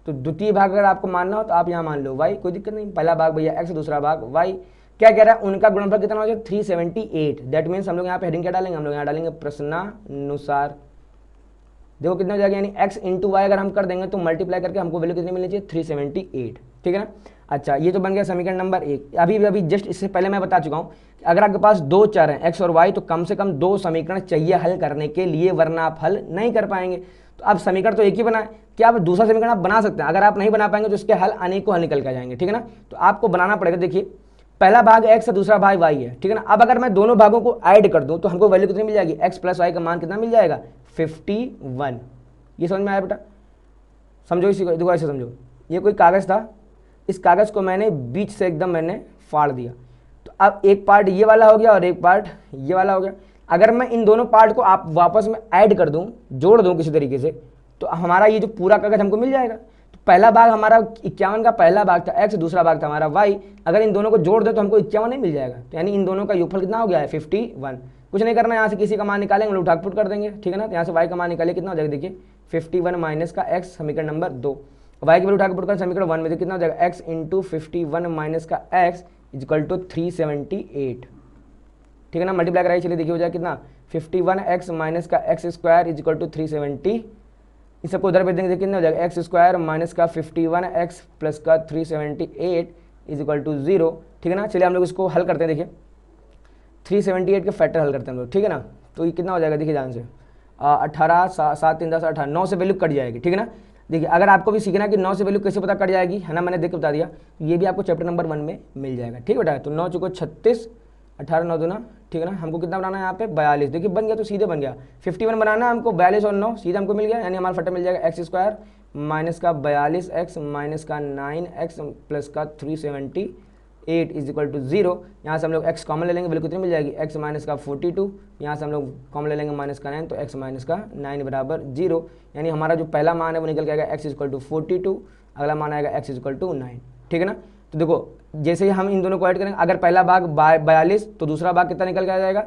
Speaker 1: तो द्वितीय भाग अगर आपको मानना हो तो आप यहाँ मान लो y, कोई दिक्कत नहीं, पहला भाग भैया x, दूसरा भाग y। क्या कह रहा है, उनका गुणनफल कितना हो जाए 378, दैट मीन्स हम लोग यहाँ पे हेडिंग क्या डालेंगे, हम लोग यहाँ डालेंगे प्रश्नानुसार। देखो कितना हो जाएगा, यानी x इंटू वाई अगर हम कर देंगे तो मल्टीप्लाई करके हमको वैल्यू कितनी मिलनी चाहिए, 378, ठीक है ना। अच्छा ये तो बन गया समीकरण नंबर 1। अभी जस्ट इससे पहले मैं बता चुका हूँ कि अगर आपके पास दो चर हैं x और y तो कम से कम दो समीकरण चाहिए हल करने के लिए, वरना आप हल नहीं कर पाएंगे। तो अब समीकरण तो एक ही बनाए, क्या आप दूसरा समीकरण आप बना सकते हैं, अगर आप नहीं बना पाएंगे तो इसके हल अनेकों हल निकल कर जाएंगे, ठीक है ना। तो आपको बनाना पड़ेगा, देखिए पहला भाग x है, दूसरा भाग y है, ठीक है ना। अब अगर मैं दोनों भागों को ऐड कर दूं तो हमको वैल्यू कितनी मिल जाएगी, x प्लस y का मान कितना मिल जाएगा, 51। ये समझ में आया बेटा, समझो इसी को, देखो ऐसे समझो, ये कोई कागज़ था, इस कागज़ को मैंने बीच से एकदम मैंने फाड़ दिया, तो अब एक पार्ट ये वाला हो गया और एक पार्ट ये वाला हो गया। अगर मैं इन दोनों पार्ट को आप वापस में ऐड कर दूं, जोड़ दूं किसी तरीके से, तो हमारा ये जो पूरा कागज़ हमको मिल जाएगा। तो पहला भाग हमारा 51 का पहला भाग था x, दूसरा भाग था हमारा y, अगर इन दोनों को जोड़ दे तो हमको 51 नहीं मिल जाएगा, तो यानी इन दोनों का योगफल कितना हो गया है, 51। कुछ नहीं करना, यहाँ से किसी का मान निकालेंगे, हम लोग उठाक कर देंगे, ठीक है ना। तो यहाँ से y का मान निकाले, कितना हो जाएगा देखिए 51 माइनस का x, समीकरण नंबर 2, y की वैल्यू उठा के पुट कर समीकरण 1 में से कितना हो जाएगा, x इंटू 51 माइनस का x इक्वल टू 378, ठीक है ना। मल्टीप्लाई कराइए, चलिए देखिए हो जाएगा कितना, 51x माइनस का x स्क्वायर इक्वल टू 370, इस सबको उधर भेज देंगे, कितना हो जाएगा, एक्स स्क्वायर माइनस का 51x प्लस का 378 इज इक्वल टू 0, ठीक है ना। चलिए हम लोग इसको हल करते हैं, देखिए 378 के फैक्टर हल करते हैं हम लोग, ठीक है ना। तो ये कितना हो जाएगा, देखिए ध्यान से, 18 7 3 10 18, 9 से वैल्यू कट जाएगी, ठीक है ना। देखिए अगर आपको भी सीखना कि 9 से वैल्यू कैसे पता कट जाएगी, है ना, मैंने देख के बता दिया, ये भी आपको चैप्टर नंबर 1 में मिल जाएगा, ठीक है बेटा। तो 9 चुको 36, 18 9 दूना, ठीक है ना। हमको कितना बनाना है यहाँ पे 42, देखिए बन गया, तो सीधे बन गया 51 बनाना है हमको, 42 और 9 सीधे हमको मिल गया, यानी हमारा फटा मिल जाएगा एक्स स्क्वायर माइनस का 42x माइनस का 9x प्लस का 378 इज इक्वल टू 0। यहाँ से हम लोग x कॉमन ले लेंगे, वैल्यू कितनी मिल जाएगी, x माइनस का 42, यहाँ से हम लोग कॉमन ले लेंगे माइनस का 9, तो x माइनस का 9 बराबर 0, यानी हमारा जो पहला मान है वो निकल के आएगा x इक्वल टू 42, अगला मान आएगा x इक्वल टू 9, ठीक है ना। तो देखो जैसे ही हम इन दोनों को ऐड करेंगे, अगर पहला भाग 42 तो दूसरा भाग कितना निकल के आ जाएगा,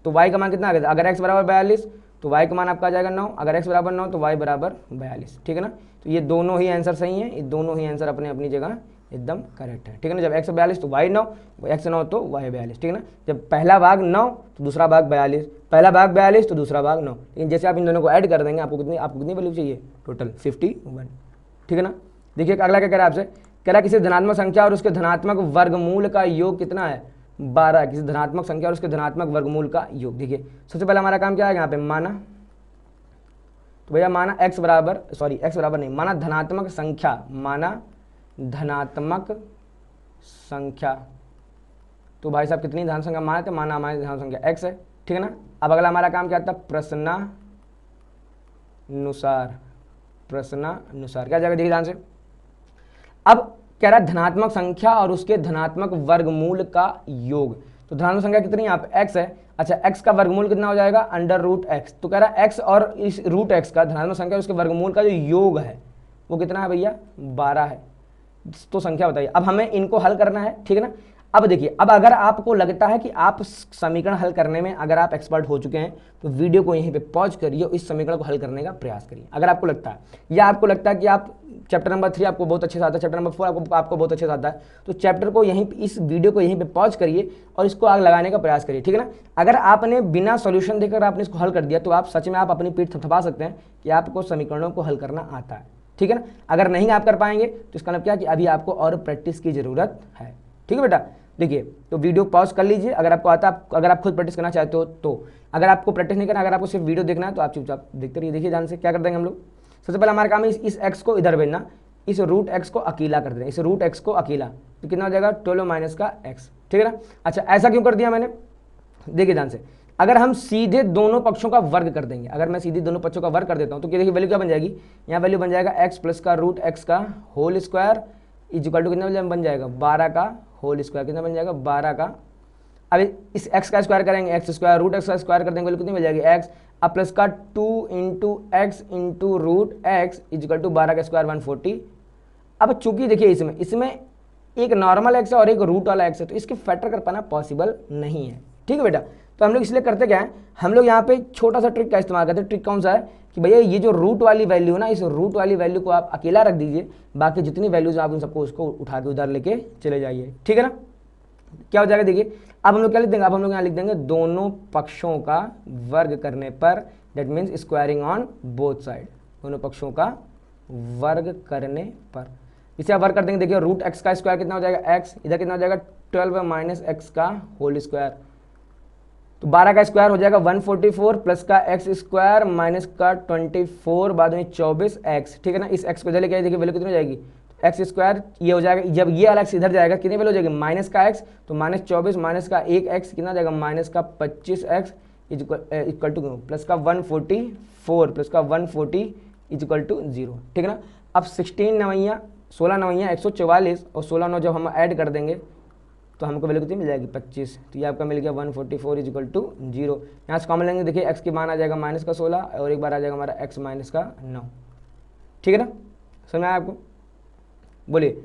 Speaker 1: तो y का मान कितना आ गया, अगर x बराबर 42 तो y का मान आपका आ जाएगा 9, अगर x बराबर 9 तो y बराबर 42, ठीक है ना। तो ये दोनों ही आंसर सही हैं, ये दोनों ही आंसर अपने अपनी जगह एकदम करेक्ट है, ठीक है ना। जब x 42 तो y 9, x 9 तो y 42, ठीक है ना। जब पहला भाग 9 तो दूसरा भाग 42, पहला भाग 42 तो दूसरा भाग 9। लेकिन जैसे आप इन दोनों को ऐड कर देंगे आपको कितनी वैल्यू चाहिए, टोटल 51, ठीक है ना। देखिए अगला क्या कह रहा है आपसे, कह रहा है किसी धनात्मक संख्या और उसके धनात्मक वर्गमूल का योग कितना है, 12। किसी धनात्मक संख्या और उसके धनात्मक वर्गमूल का योग। देखिए सबसे पहले हमारा काम क्या है यहाँ पे, माना, तो भैया माना x बराबर नहीं, माना धनात्मक संख्या, माना धनात्मक संख्या, तो भाई साहब कितनी धनात्मक संख्या माने थे, माना हमारी धनात्मक संख्या x है, ठीक है ना। अब अगला हमारा काम क्या था, प्रश्नानुसार क्या जाएगा, देखिए ध्यान से। अब कह रहा है धनात्मक संख्या और उसके धनात्मक वर्गमूल का योग। तो धनात्मक संख्या कितनी है यहाँ पे, x है। अच्छा x का वर्गमूल कितना हो जाएगा, √x। तो कह रहा है x और इस √x का धनात्मक संख्या उसके वर्गमूल का जो योग है वो कितना है भैया, 12 है। तो संख्या बताइए। अब हमें इनको हल करना है, ठीक है ना। अब देखिए, अब अगर आपको लगता है कि आप समीकरण हल करने में अगर आप एक्सपर्ट हो चुके हैं तो वीडियो को यहीं पे पॉज करिए और इस समीकरण को हल करने का प्रयास करिए, अगर आपको लगता है। या आपको लगता है कि आप चैप्टर नंबर 3 आपको बहुत अच्छे से आता है, चैप्टर नंबर 4 आपको बहुत अच्छे से आता है, तो चैप्टर को यहीं इस वीडियो को यहीं पे पॉज करिए और इसको आग लगाने का प्रयास करिए, ठीक है ना। अगर आपने बिना सॉल्यूशन देकर आपने इसको हल कर दिया तो आप सच में आप अपनी पीठ थपथपा सकते हैं कि आपको समीकरणों को हल करना आता है, ठीक है ना। अगर नहीं आप कर पाएंगे तो इसका मतलब क्या कि अभी आपको और प्रैक्टिस की जरूरत है, ठीक है बेटा। देखिए तो वीडियो पॉज कर लीजिए, अगर आपको आता, अगर आप खुद प्रैक्टिस करना चाहते हो तो। अगर आपको प्रैक्टिस नहीं करना, अगर आपको सिर्फ वीडियो देखना है तो आप चुपचाप देखते रहिए। देखिए ध्यान से क्या कर देंगे हम लोग, सबसे पहले हमारा काम है इस x को इधर भेजना, इस √x को अकेला कर देना, इस √x को अकेला, तो कितना हो जाएगा 12 माइनस का x, ठीक है ना। अच्छा ऐसा क्यों कर दिया मैंने, देखिए ध्यान से। अगर हम सीधे दोनों पक्षों का वर्ग कर देंगे, अगर मैं सीधे दोनों पक्षों का वर्ग कर देता हूं तो देखिए वैल्यू क्या बन जाएगी, यहाँ वैल्यू बन जाएगा x प्लस का √x का होल स्क्वायर इक्वल टू कितना बन जाएगा, 12 का होल स्क्वायर, कितना बन जाएगा 12 का। अब इस x का स्क्वायर करेंगे, x स्क्वायर √x का स्क्वायर कर देंगे, वैल्यू कितनी बन जाएगी x, अब प्लस का 2 into x into √x equal to 12 का स्क्वायर 140। अब चूंकि देखिए इसमें एक नॉर्मल x है और एक रूट वाला x है, तो इसके फैक्टर कर पाना पॉसिबल नहीं है, ठीक है बेटा। तो हम लोग इसलिए करते क्या है, हम लोग यहाँ पे छोटा सा ट्रिक का इस्तेमाल करते हैं। ट्रिक कौन सा है कि भैया ये जो रूट वाली वैल्यू है ना, इस रूट वाली वैल्यू को आप अकेला रख दीजिए, बाकी जितनी वैल्यूज आप उन सबको उसको उठा के उधर लेके चले जाइए, ठीक है ना। क्या हो जाएगा देखिए, अब हम लोग क्या लिख देंगे, अब हम लोग यहाँ लिख देंगे दोनों पक्षों का वर्ग करने पर, that means squaring on both side, दोनों पक्षों का वर्ग करने पर। इसे आप वर्ग कर देंगे, देखिए √x का स्क्वायर कितना हो जाएगा x, इधर कितना हो जाएगा 12 माइनस x का होल स्क्वायर, तो 12 का स्क्वायर हो जाएगा 144 प्लस का x स्क्वायर माइनस का 24 बाद में 24x, ठीक है ना। इस x को इधर लेके आइए, देखिए वैल्यू कितनी हो जाएगी, x स्क्वायर ये हो जाएगा, जब ये अलग से इधर जाएगा कितनी वैल्यू हो जाएगी, माइनस का x, तो माइनस 24 माइनस का 1x कितना जाएगा, माइनस का 25x इक्वल टू प्लस का 144 प्लस का 140 इक्वल टू 0, ठीक है ना। अब 16 नवैया 144 और 16 9 जब हम ऐड कर देंगे तो हमको वैल्यू कितनी मिल जाएगी 25, तो ये आपका मिल गया 144 इक्वल टू 0। यहाँ से कॉमन लेंगे, देखिए x की मान आ जाएगा माइनस का 16 और एक बार आ जाएगा हमारा x माइनस का 9, ठीक है ना। समझ में आया आपको, बोलिए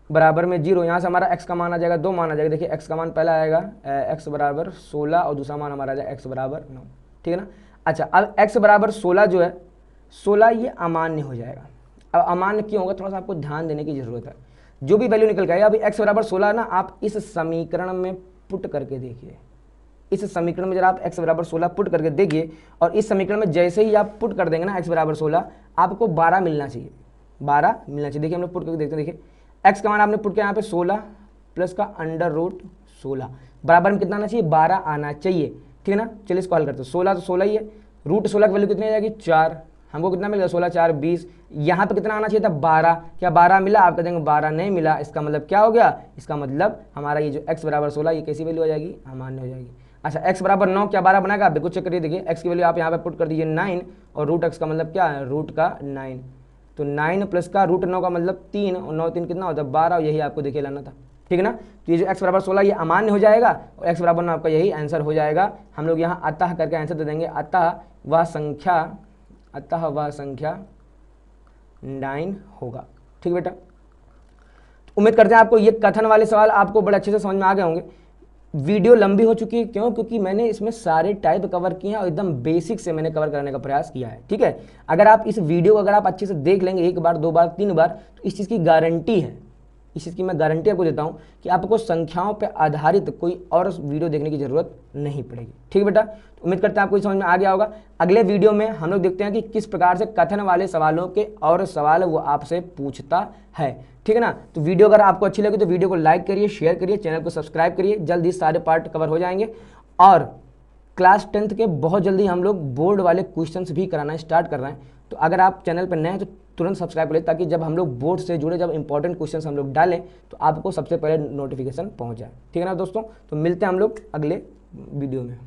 Speaker 1: बराबर में 0, यहाँ से हमारा x का मान आ जाएगा 2 मान आ जाएगा। देखिए x का मान पहला आएगा x बराबर 16 और दूसरा मान हमारा आ जाएगा x बराबर 9, ठीक है ना। अच्छा अब x बराबर 16 जो है 16 ये अमान्य हो जाएगा। अब अमान्य क्यों होगा, थोड़ा सा आपको ध्यान देने की जरूरत है। जो भी वैल्यू निकल के आएगा, अभी x बराबर 16 ना, आप इस समीकरण में पुट करके देखिए, इस समीकरण में जरा आप x बराबर 16 पुट करके देखिए, और इस समीकरण में जैसे ही आप पुट कर देंगे ना x बराबर 16, आपको 12 मिलना चाहिए, 12 मिलना चाहिए। देखिए हम लोग पुट करके देखते हैं, देखिए x का मान आपने पुट किया यहाँ पे 16 प्लस का √16 बराबर में कितना आना चाहिए, 12 आना चाहिए, ठीक है ना। चलिए इसको हल करते हैं, 16 तो 16 ही है, √16 की वैल्यू कितनी आ जाएगी 4, हमको कितना मिलेगा 16 4 20, यहाँ पे कितना आना चाहिए था 12, क्या 12 मिला, आप कह देंगे 12 नहीं मिला, इसका मतलब क्या हो गया, इसका मतलब हमारा ये जो x बराबर 16 ये कैसी वैल्यू हो जाएगी, अमान्य हो जाएगी। अच्छा x बराबर 9 क्या 12 बनाएगा, आप बिल्कुल चेक करिए, देखिए x की वैल्यू आप यहाँ पे पुट कर दीजिए 9 और √x का मतलब क्या है, रूट का 9, तो 9 प्लस का √9 का मतलब 3 और 9 3 कितना होता है 12, और यही आपको देखिए लाना था, ठीक है ना। तो ये जो x बराबर 16 ये अमान्य हो जाएगा और x बराबर 9 आपका यही आंसर हो जाएगा। हम लोग यहाँ अतः करके आंसर दे देंगे, अतः वह संख्या 9 होगा, ठीक बेटा। तो उम्मीद करते हैं आपको ये कथन वाले सवाल आपको बड़े अच्छे से समझ में आ गए होंगे। वीडियो लंबी हो चुकी है, क्यों, क्योंकि मैंने इसमें सारे टाइप कवर किए हैं और एकदम बेसिक से मैंने कवर करने का प्रयास किया है, ठीक है। अगर आप इस वीडियो को अगर आप अच्छे से देख लेंगे 1 बार 2 बार 3 बार, तो इस चीज़ की गारंटी है इस चीज़ की मैं गारंटी आपको देता हूँ कि आपको संख्याओं पर आधारित कोई और वीडियो देखने की ज़रूरत नहीं पड़ेगी। ठीक है बेटा, तो उम्मीद करते हैं आपको समझ में आ गया होगा। अगले वीडियो में हम लोग देखते हैं कि किस प्रकार से कथन वाले सवालों के और सवाल वो आपसे पूछता है। ठीक है ना, तो वीडियो अगर आपको अच्छी लगी तो वीडियो को लाइक करिए, शेयर करिए, चैनल को सब्सक्राइब करिए। जल्दी सारे पार्ट कवर हो जाएंगे और क्लास 10th के बहुत जल्दी हम लोग बोर्ड वाले क्वेश्चंस भी कराना स्टार्ट कर रहे हैं। तो अगर आप चैनल पर नए हैं तो तुरंत सब्सक्राइब करें, ताकि जब हम लोग बोर्ड से जुड़े जब इंपॉर्टेंट क्वेश्चंस हम लोग डालें तो आपको सबसे पहले नोटिफिकेशन पहुंच जाए। ठीक है ना दोस्तों, तो मिलते हैं हम लोग अगले वीडियो में।